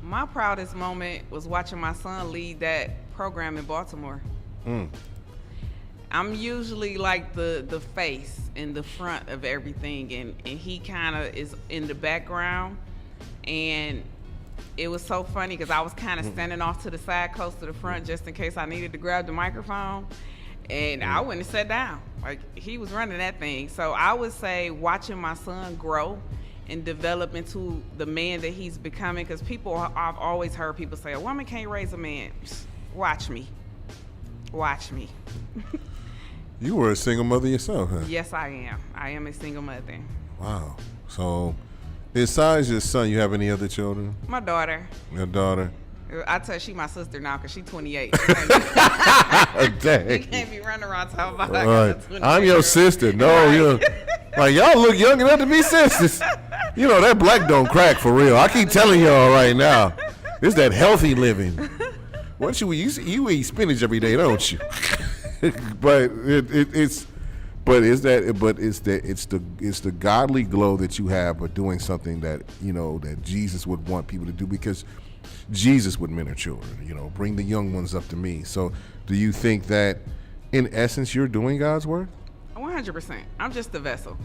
Speaker 4: My proudest moment was watching my son lead that program in Baltimore. I'm usually like the face in the front of everything, and he kind of is in the background. And it was so funny because I was kind of standing off to the side, close to the front, just in case I needed to grab the microphone. And I went and sat down. Like, he was running that thing. So I would say watching my son grow and develop into the man that he's becoming, because I've always heard people say, a woman can't raise a man. Watch me. Watch me.
Speaker 1: You were a single mother yourself, huh?
Speaker 4: Yes, I am. I am a single mother.
Speaker 1: Wow. So besides your son, you have any other children?
Speaker 4: My daughter.
Speaker 1: Your daughter?
Speaker 4: I tell her she my sister now because she's 28.
Speaker 1: Dang.
Speaker 4: You can't be running around talking about
Speaker 1: All right. I'm your sister. No,
Speaker 4: Right.
Speaker 1: you're like, y'all look young enough to be sisters. You know, that black don't crack for real. I keep telling y'all right now. It's that healthy living. What you eat spinach every day, don't you? But it's the godly glow that you have for doing something that, you know, that Jesus would want people to do, because Jesus would mentor children, you know, bring the young ones up to me. So do you think that in essence you're doing God's work?
Speaker 4: 100%. I'm just the vessel.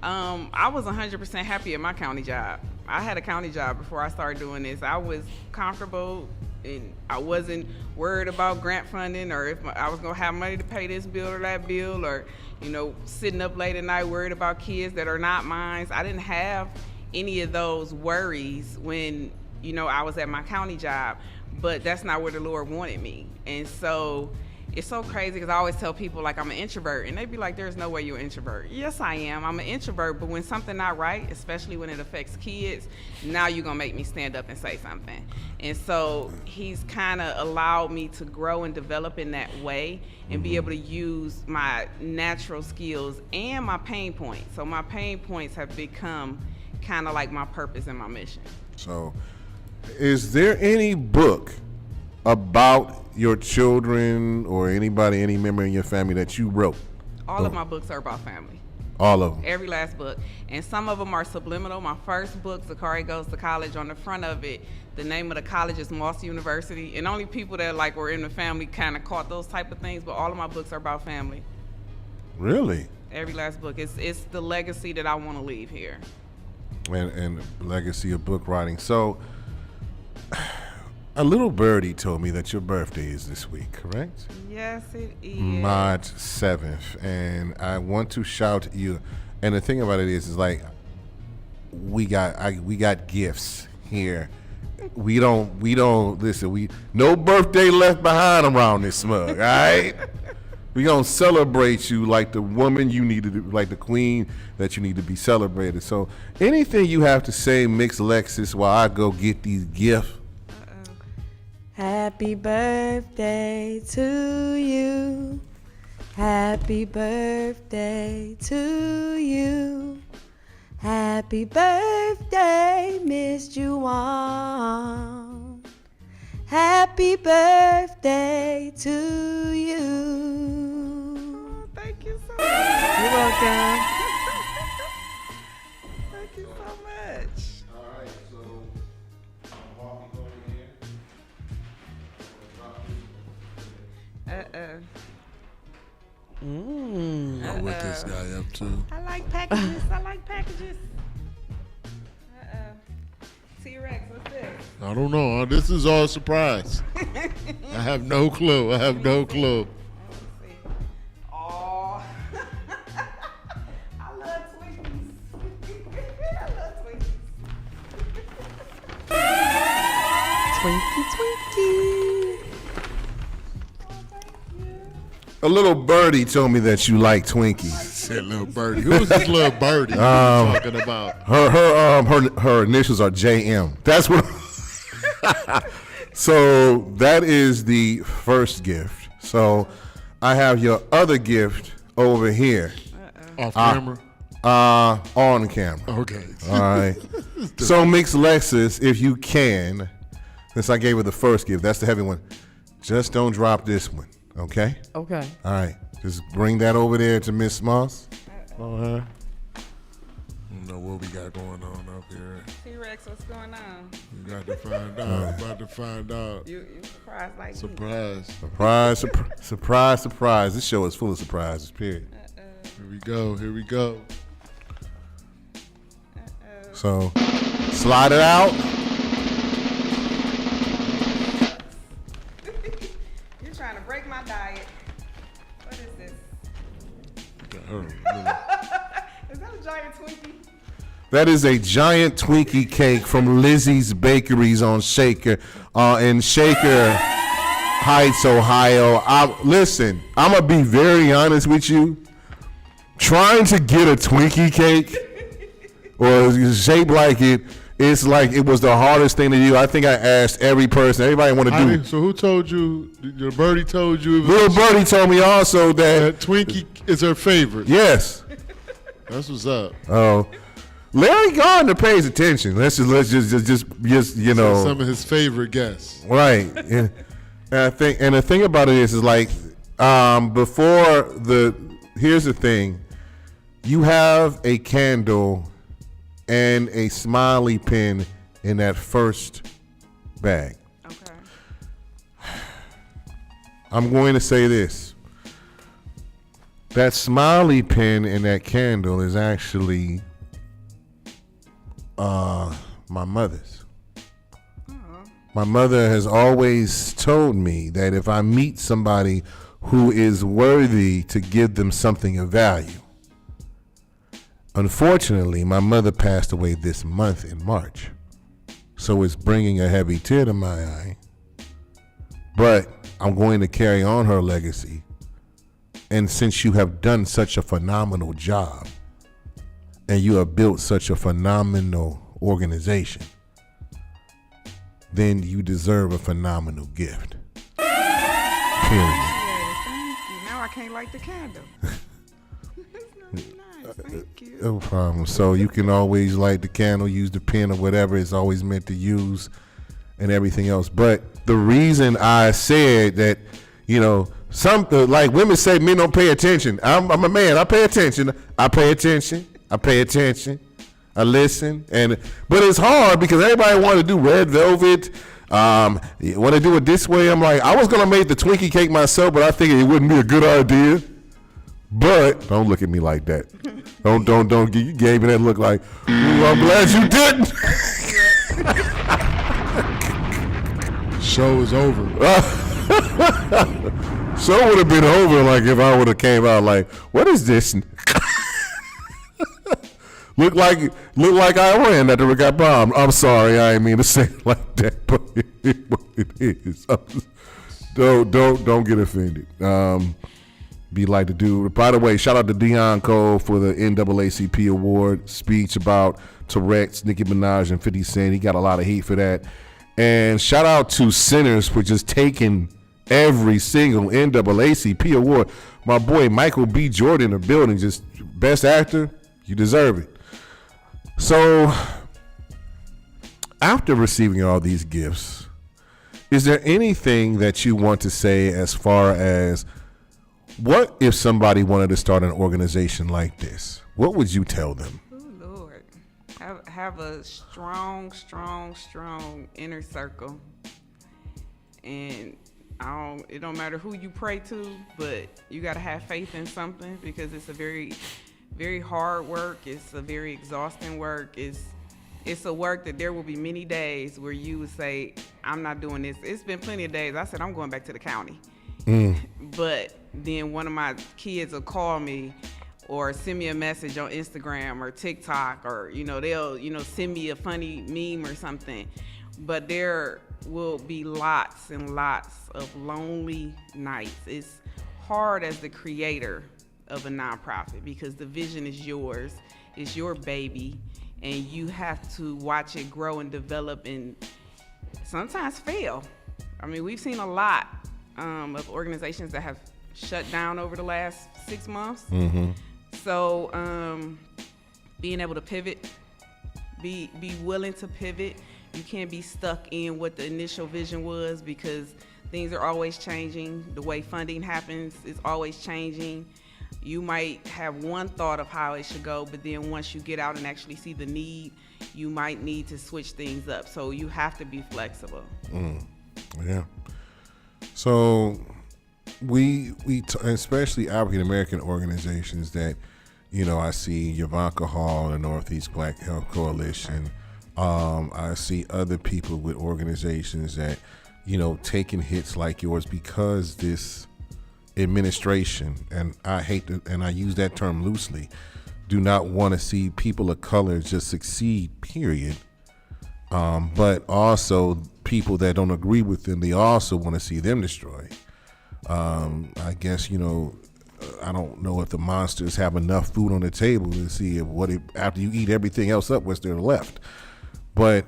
Speaker 4: I was 100% happy at my county job. I had a county job before I started doing this. I was comfortable and I wasn't worried about grant funding or if I was going to have money to pay this bill or that bill, or, you know, sitting up late at night worried about kids that are not mine. I didn't have any of those worries when, you know, I was at my county job, but that's not where the Lord wanted me. And so it's so crazy because I always tell people, like, I'm an introvert, and they be like, there's no way you're an introvert. Yes, I am. I'm an introvert, but when something not right, especially when it affects kids, now you're going to make me stand up and say something. And so he's kind of allowed me to grow and develop in that way and be able to use my natural skills and my pain points. So my pain points have become kind of like my purpose and my mission.
Speaker 1: So is there any book about your children or anybody, any member in your family that you wrote?
Speaker 4: All of my books are about family.
Speaker 1: All of them?
Speaker 4: Every last book. And some of them are subliminal. My first book, Zakari Goes to College, on the front of it, the name of the college is Moss University. And only people that like were in the family kind of caught those type of things, but all of my books are about family.
Speaker 1: Really?
Speaker 4: Every last book. It's the legacy that I want to leave here.
Speaker 1: And legacy of book writing. So a little birdie told me that your birthday is this week, correct?
Speaker 4: Yes, it is.
Speaker 1: March 7th. And I want to shout at you. And the thing about it is like, we got gifts here. We don't listen, no birthday left behind around this smug, all right? We gonna celebrate you like the woman you need to, like the queen that you need to be celebrated. So anything you have to say, Mix Lexus, while I go get these gifts.
Speaker 3: Happy birthday to you. Happy birthday to you. Happy birthday, Miss Jowan. Happy birthday to you.
Speaker 4: Thank you so much.
Speaker 3: You're welcome.
Speaker 4: Thank you so much.
Speaker 1: All right, so I'm walking over here.
Speaker 2: Know what this guy up to?
Speaker 4: I like packages. I like packages. T-Rex, what's this?
Speaker 2: I don't know. This is all surprise. I have no clue. I have no clue.
Speaker 4: Oh, I love Twinkies. I love Twinkies.
Speaker 3: Twinkie, Twinkie.
Speaker 1: A little birdie told me that you like Twinkies.
Speaker 2: Said little birdie. Who's this little birdie talking about?
Speaker 1: Her initials are JM. That's what. So that is the first gift. So I have your other gift over here.
Speaker 2: Off camera?
Speaker 1: On camera.
Speaker 2: Okay.
Speaker 1: All right. So Mix Lexus, if you can, since I gave her the first gift, that's the heavy one. Just don't drop this one. Okay?
Speaker 3: Okay.
Speaker 1: All right. Just bring that over there to Miss Moss.
Speaker 2: I don't know what we got going on up here.
Speaker 4: T-Rex, what's going on?
Speaker 2: We got to find out. About to find out.
Speaker 4: You surprised like me.
Speaker 2: Surprise.
Speaker 1: Surprise, surprise. This show is full of surprises, period.
Speaker 2: Here we go. Here we go.
Speaker 1: So, slide it out.
Speaker 4: You're trying to break my diet. What is this? Is that a giant Twinkie?
Speaker 1: That is a giant Twinkie cake from Lizzie's Bakeries on Shaker, in Shaker Heights, Ohio. Listen, I'm gonna be very honest with you. Trying to get a Twinkie cake or shaped like it, it's like it was the hardest thing to do. I think I asked every person. Everybody want to do.
Speaker 2: So who told you? Your birdie told you?
Speaker 1: Little birdie told me also that
Speaker 2: Twinkie is her favorite.
Speaker 1: Yes.
Speaker 2: That's what's up.
Speaker 1: Oh. Larry Gardner pays attention. Let's just you know,
Speaker 2: some of his favorite guests.
Speaker 1: Right. And the thing about it is like here's the thing. You have a candle and a smiley pin in that first bag.
Speaker 4: Okay.
Speaker 1: I'm going to say this. That smiley pin and that candle is actually my mother's. My mother has always told me that if I meet somebody who is worthy to give them something of value. Unfortunately, my mother passed away this month in March, so it's bringing a heavy tear to my eye. But I'm going to carry on her legacy. And since you have done such a phenomenal job and you have built such a phenomenal organization, then you deserve a phenomenal gift. Period.
Speaker 4: Thank you. Now I can't light the candle. That's nice. Thank you.
Speaker 1: No problem. So you can always light the candle, use the pen or whatever it's always meant to use and everything else. But the reason I said that, you know, something like women say men don't pay attention. I'm a man. I pay attention. I pay attention. I listen. But it's hard because everybody want to do red velvet. Want to do it this way. I'm like, I was going to make the Twinkie cake myself, but I think it wouldn't be a good idea. But don't look at me like that. Don't. You gave me that look like, ooh, I'm glad you didn't.
Speaker 2: Show is over.
Speaker 1: So would have been over like if I would have came out like, what is this? Look like I ran that the got bombed. I'm sorry, I didn't mean to say it like that, but it is what it is. Don't get offended. be like to do. By the way, shout out to Deion Cole for the NAACP award speech about Tourette's, Nicki Minaj, and 50 Cent. He got a lot of heat for that. And shout out to Sinners for just taking every single NAACP award. My boy Michael B. Jordan in the building, just best actor. You deserve it. So, after receiving all these gifts, is there anything that you want to say as far as what if somebody wanted to start an organization like this? What would you tell them?
Speaker 4: Oh, Lord. Have a strong inner circle. And it don't matter who you pray to, but you got to have faith in something, because it's a very, very hard work. It's a very exhausting work. It's a work that there will be many days where you would say, I'm not doing this. It's been plenty of days I said, I'm going back to the county. But then one of my kids will call me or send me a message on Instagram or TikTok, or, they'll, send me a funny meme or something. But there will be lots and lots of lonely nights. It's hard as the creator of a nonprofit, because the vision is yours. It's your baby, and you have to watch it grow and develop and sometimes fail. I mean, we've seen a lot of organizations that have shut down over the last 6 months. So being able to pivot, be willing to pivot. You can't be stuck in what the initial vision was, because things are always changing. The way funding happens is always changing. You might have one thought of how it should go, but then once you get out and actually see the need, you might need to switch things up. So you have to be flexible.
Speaker 1: Yeah. So we especially African American organizations that, I see Yavanka Hall, the Northeast Black Health Coalition. I see other people with organizations that, taking hits like yours, because this administration, and I hate to, and I use that term loosely, do not want to see people of color just succeed, period. But also people that don't agree with them, they also want to see them destroyed. I guess, I don't know if the monsters have enough food on the table to see after you eat everything else up, what's there left. But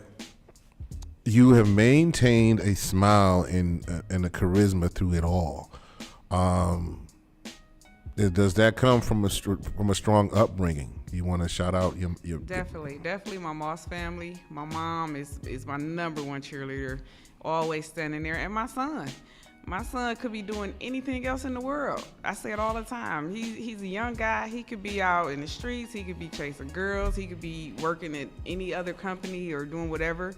Speaker 1: you have maintained a smile and a charisma through it all. Does that come from a strong upbringing? You want to shout out your
Speaker 4: Definitely my Moss family. My mom is my number one cheerleader, always standing there, and my son. My son could be doing anything else in the world. I say it all the time. He's a young guy. He could be out in the streets. He could be chasing girls. He could be working at any other company or doing whatever.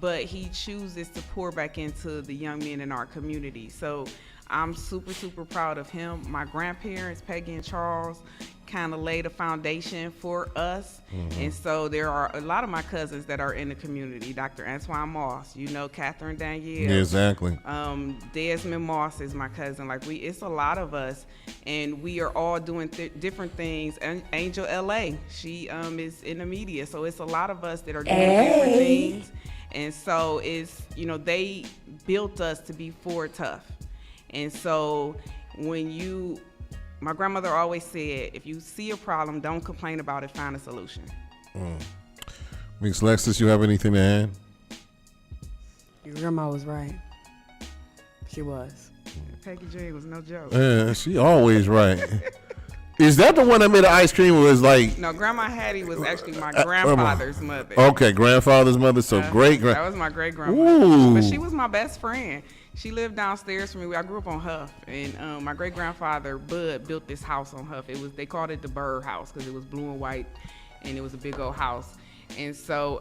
Speaker 4: But he chooses to pour back into the young men in our community. So I'm super proud of him. My grandparents, Peggy and Charles, kind of laid a foundation for us. And so there are a lot of my cousins that are in the community. Dr. Antoine Moss, Catherine Danielle.
Speaker 1: Yeah, exactly.
Speaker 4: Desmond Moss is my cousin. It's a lot of us, and we are all doing different things. And Angel LA, she is in the media. So it's a lot of us that are doing different things. And so it's, they built us to be forward tough. And so my grandmother always said, if you see a problem, don't complain about it, find a solution.
Speaker 1: Miss Lexus, you have anything to add?
Speaker 3: Your grandma was right. She was.
Speaker 4: Peggy J was no joke.
Speaker 1: Yeah, she always right. Is that the one that made the ice cream? Was like
Speaker 4: no, Grandma Hattie was actually my grandfather's mother.
Speaker 1: Okay, grandfather's mother. So
Speaker 4: that was my great grandmother. But she was my best friend. She lived downstairs from me. I grew up on Huff, and my great grandfather Bud built this house on Huff. They called it the Bird House because it was blue and white, and it was a big old house. And so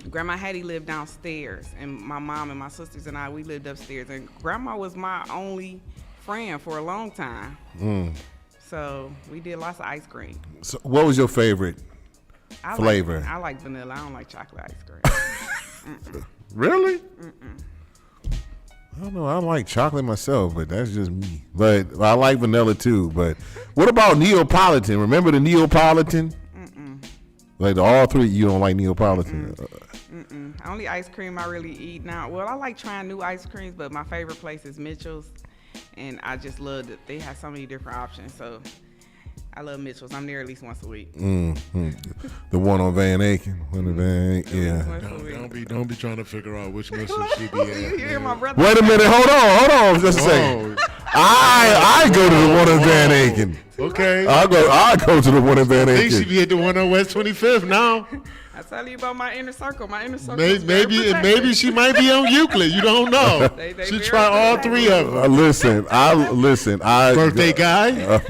Speaker 4: Grandma Hattie lived downstairs, and my mom and my sisters and we lived upstairs. And Grandma was my only friend for a long time. So we did lots of ice cream.
Speaker 1: So what was your favorite flavor?
Speaker 4: I like vanilla. I don't like chocolate ice cream.
Speaker 1: Really? I don't know. I like chocolate myself, but that's just me. But I like vanilla too. But what about Neapolitan? Remember the Neapolitan? Like all three, you don't like Neapolitan?
Speaker 4: Only ice cream I really eat now. Well, I like trying new ice creams, but my favorite place is Mitchell's. and I just love that they have so many different options. So I love Mitchell's. I'm there at least once a week.
Speaker 1: The one on Van Aken. Yeah.
Speaker 2: Don't be trying to figure out which Mitchell she be
Speaker 4: You
Speaker 2: at.
Speaker 4: hear my brother?
Speaker 1: Wait a minute. Hold on. Just a second. I go to the one on Van Aken.
Speaker 2: Okay.
Speaker 1: I go to the one in Van
Speaker 2: I think she
Speaker 1: Aken.
Speaker 2: be at the one on West 25th now.
Speaker 4: I tell you about my inner circle. My inner circle.
Speaker 2: Maybe she might be on Euclid. You don't know.
Speaker 4: They
Speaker 2: She
Speaker 4: very
Speaker 2: try all three of them.
Speaker 1: Listen.
Speaker 2: Birthday guy.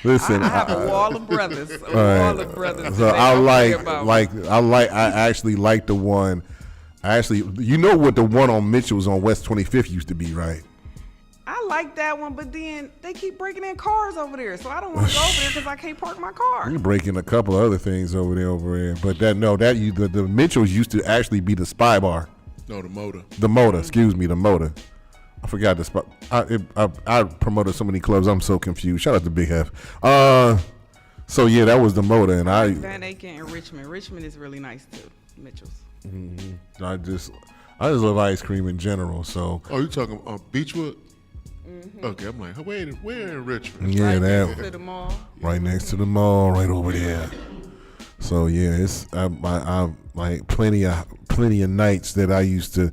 Speaker 1: Listen.
Speaker 4: I have a wall of brothers. A wall of brothers.
Speaker 1: So
Speaker 4: that they don't care about.
Speaker 1: I actually like the one. You know what the one on Mitchell's on West 25th used to be, right?
Speaker 4: I like that one, but then they keep breaking in cars over there, so I don't want to go over there because I can't park my car.
Speaker 1: You breaking a couple of other things over there, but the Mitchells used to actually be the Spy Bar.
Speaker 2: No, the Motor.
Speaker 1: The Motor, excuse me, the Motor. I forgot the spot. I promoted so many clubs. I'm so confused. Shout out to Big F. So yeah, that was the Motor, and
Speaker 4: Van Aken and Richmond. Richmond is really nice too. Mitchell's.
Speaker 1: Mm-hmm. I just love ice cream in general. So.
Speaker 2: Oh, you talking Beechwood?
Speaker 4: Mm-hmm.
Speaker 2: Okay, I'm like, where in Richmond?
Speaker 1: Yeah,
Speaker 4: right
Speaker 1: that
Speaker 4: next to the mall.
Speaker 1: Right next to the mall, right over there. So yeah, it's I like plenty of nights that I used to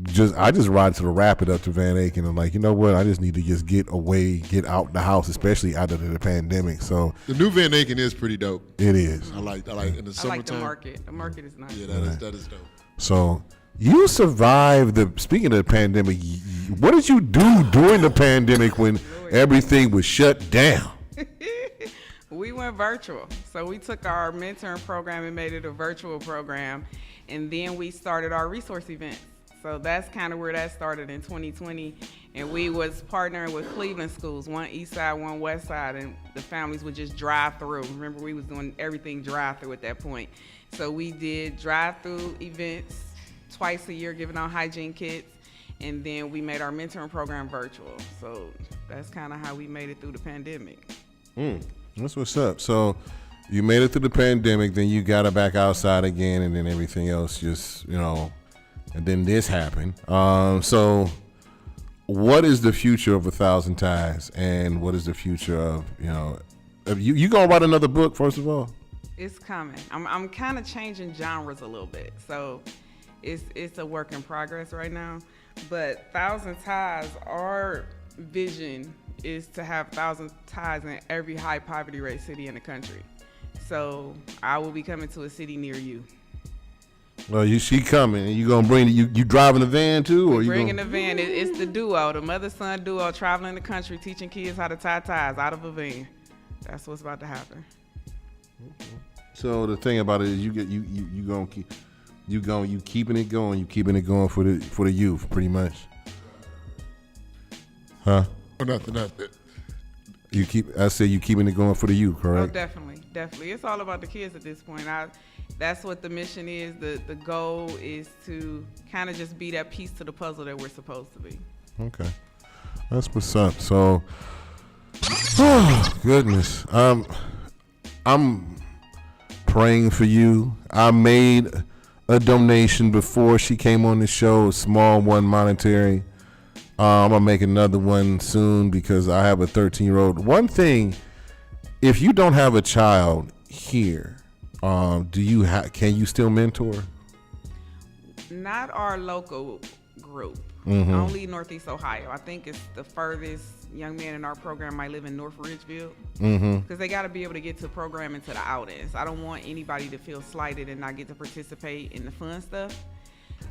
Speaker 1: just ride to the Rapid up to Van Aken and like, you know what, I just need to just get out the house, especially out of the pandemic. So
Speaker 2: the new Van Aken is pretty dope.
Speaker 1: It is.
Speaker 2: I like in the summertime.
Speaker 4: I like the market. The market is nice.
Speaker 2: Yeah, that is dope.
Speaker 1: So you survived speaking of the pandemic, what did you do during the pandemic when everything was shut down?
Speaker 4: We went virtual. So we took our mentoring program and made it a virtual program. And then we started our resource events. So that's kind of where that started in 2020. And we was partnering with Cleveland schools, one east side, one west side, and the families would just drive through. Remember, we was doing everything drive through at that point. So we did drive through events twice a year, giving out hygiene kits. And then we made our mentoring program virtual. So that's kind of how we made it through the pandemic.
Speaker 1: That's what's up. So you made it through the pandemic, then you got it back outside again, and then everything else just, and then this happened. So what is the future of 1,000 Ties, and what is the future of, you gonna write another book, first of all?
Speaker 4: It's coming. I'm kind of changing genres a little bit. So it's a work in progress right now. But 1,000 Ties, our vision is to have 1,000 ties in every high poverty rate city in the country. So I will be coming to a city near you.
Speaker 1: Well, she coming, and you gonna bring you driving the van too, or you
Speaker 4: bringing the van? It's the duo, the mother-son duo, traveling the country, teaching kids how to tie ties out of a van. That's what's about to happen.
Speaker 1: So the thing about it is, you keeping it going for the youth, pretty much. Huh?
Speaker 2: Oh, nothing.
Speaker 1: I said you keeping it going for the youth, correct?
Speaker 4: Oh, definitely. It's all about the kids at this point. That's what the mission is. The goal is to kind of just be that piece to the puzzle that we're supposed to be.
Speaker 1: Okay, that's what's up. So, oh goodness, I'm praying for you. I made a donation before she came on the show, a small one, monetary. I'm gonna make another one soon because I have a 13-year-old. One thing, if you don't have a child here, can you still mentor?
Speaker 4: Not our local group.
Speaker 1: Mm-hmm.
Speaker 4: Only Northeast Ohio. I think it's the furthest young man in our program might live in North Ridgeville. Because they got to be able to get to programming to the outings. I don't want anybody to feel slighted and not get to participate in the fun stuff.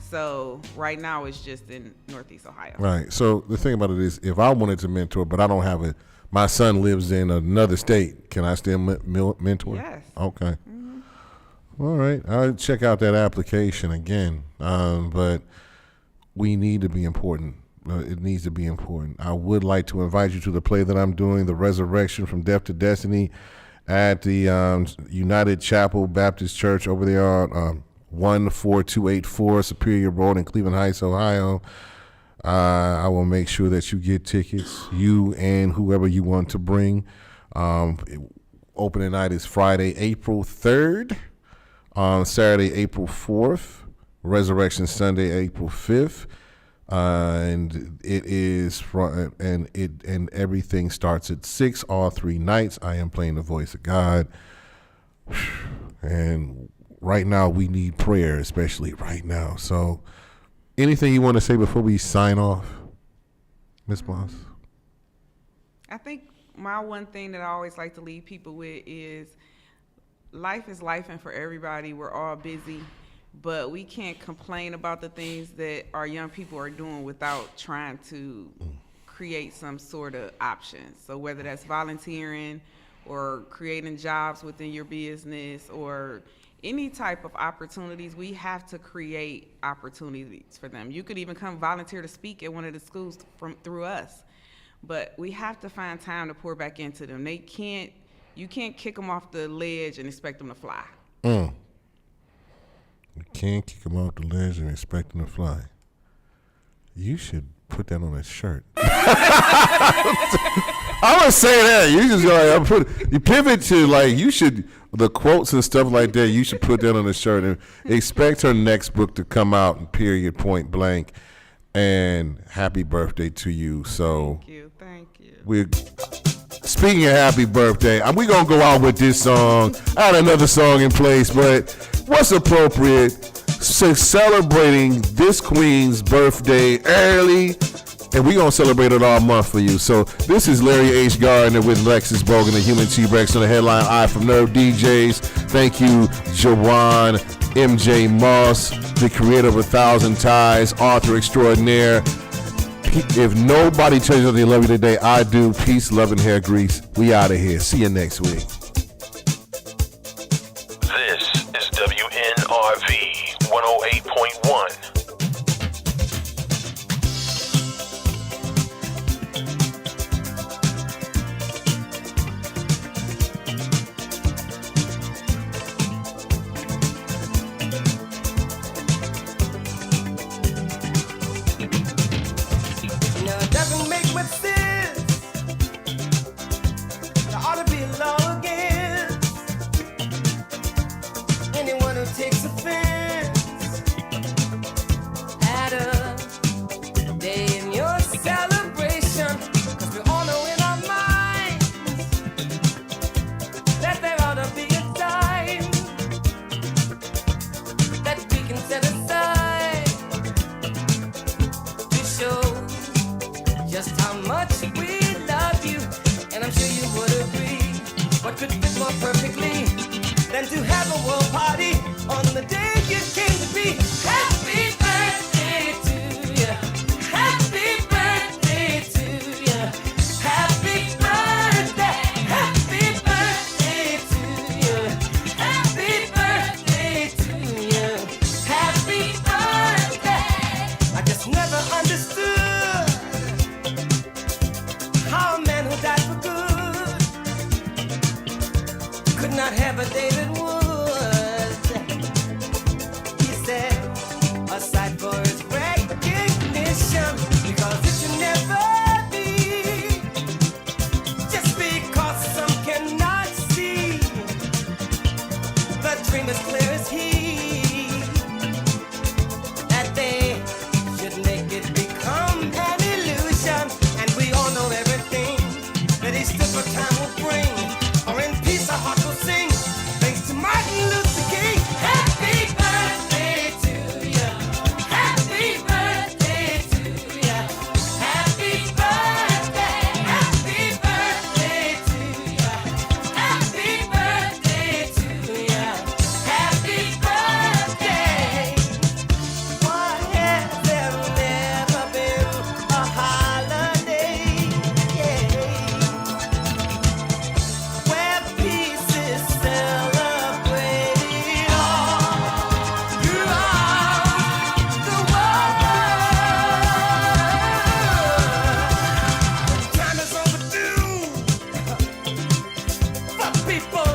Speaker 4: So right now it's just in Northeast Ohio.
Speaker 1: Right. So the thing about it is, if I wanted to mentor, but I don't have it, my son lives in another state, can I still mentor?
Speaker 4: Yes.
Speaker 1: Okay. All right. I'll check out that application again. But we need to be important. It needs to be important. I would like to invite you to the play that I'm doing, The Resurrection from Death to Destiny, at the United Chapel Baptist Church over there on 14284 Superior Road in Cleveland Heights, Ohio. I will make sure that you get tickets, you and whoever you want to bring. Opening night is Friday, April 3rd. Saturday, April 4th. Resurrection Sunday, April 5th. And it is and everything starts at 6 all 3 nights. I am playing the voice of God, and right now we need prayer, especially right now. So, anything you want to say before we sign off, Miss Moss?
Speaker 4: I think my one thing that I always like to leave people with is life is life, and for everybody, we're all busy, but we can't complain about the things that our young people are doing without trying to create some sort of option. So whether that's volunteering or creating jobs within your business or any type of opportunities, we have to create opportunities for them. You could even come volunteer to speak at one of the schools through us, but we have to find time to pour back into them. You can't kick them off the ledge and expect them to fly.
Speaker 1: You can't kick them off the ledge and expect them to fly. You should put that on a shirt. I would say that. You just you pivot to the quotes and stuff like that. You should put that on a shirt and expect her next book to come out in period, point blank. And happy birthday to you. So
Speaker 4: Thank you.
Speaker 1: Speaking of happy birthday, we're going to go out with this song. I had another song in place, but what's appropriate? Celebrating this queen's birthday early, and we're going to celebrate it all month for you. So this is Larry H. Gardner with Lexus Bogan and Human T-Rex on the headline Eye from Nerve DJs. Thank you, Jowan, MJ Moss, the creator of 1,000 Ties, author extraordinaire. If nobody tells you they love you today, I do. Peace, love, and hair grease. We out of here. See you next week.
Speaker 7: This is WNRV 108.1.
Speaker 5: Takes offense at a day in your celebration, 'cause we all know in our minds that there ought to be a time that we can set aside to show just how much we love you. And I'm sure you would agree, what could fit more perfectly than to have a world party on the day you came to be. Happy birthday to you. Happy birthday to you. Happy birthday. Happy birthday to you. Happy birthday to you. Happy birthday. I just never understood how a man who died for good could not have a David Wood. Aside for his recognition, because it should never be just because some cannot see. The dream is clear as he, that they should make it become an illusion. And we all know everything that he stood for time will bring, or in peace our heart will sing. Thanks to Martin Luther King. Happy birthday to you. Happy birthday to you. Happy birthday. Happy birthday to you. Happy birthday to you. Happy birthday. Why has there never been a holiday? Where peace is celebrated all throughout the world. Time is overdue for people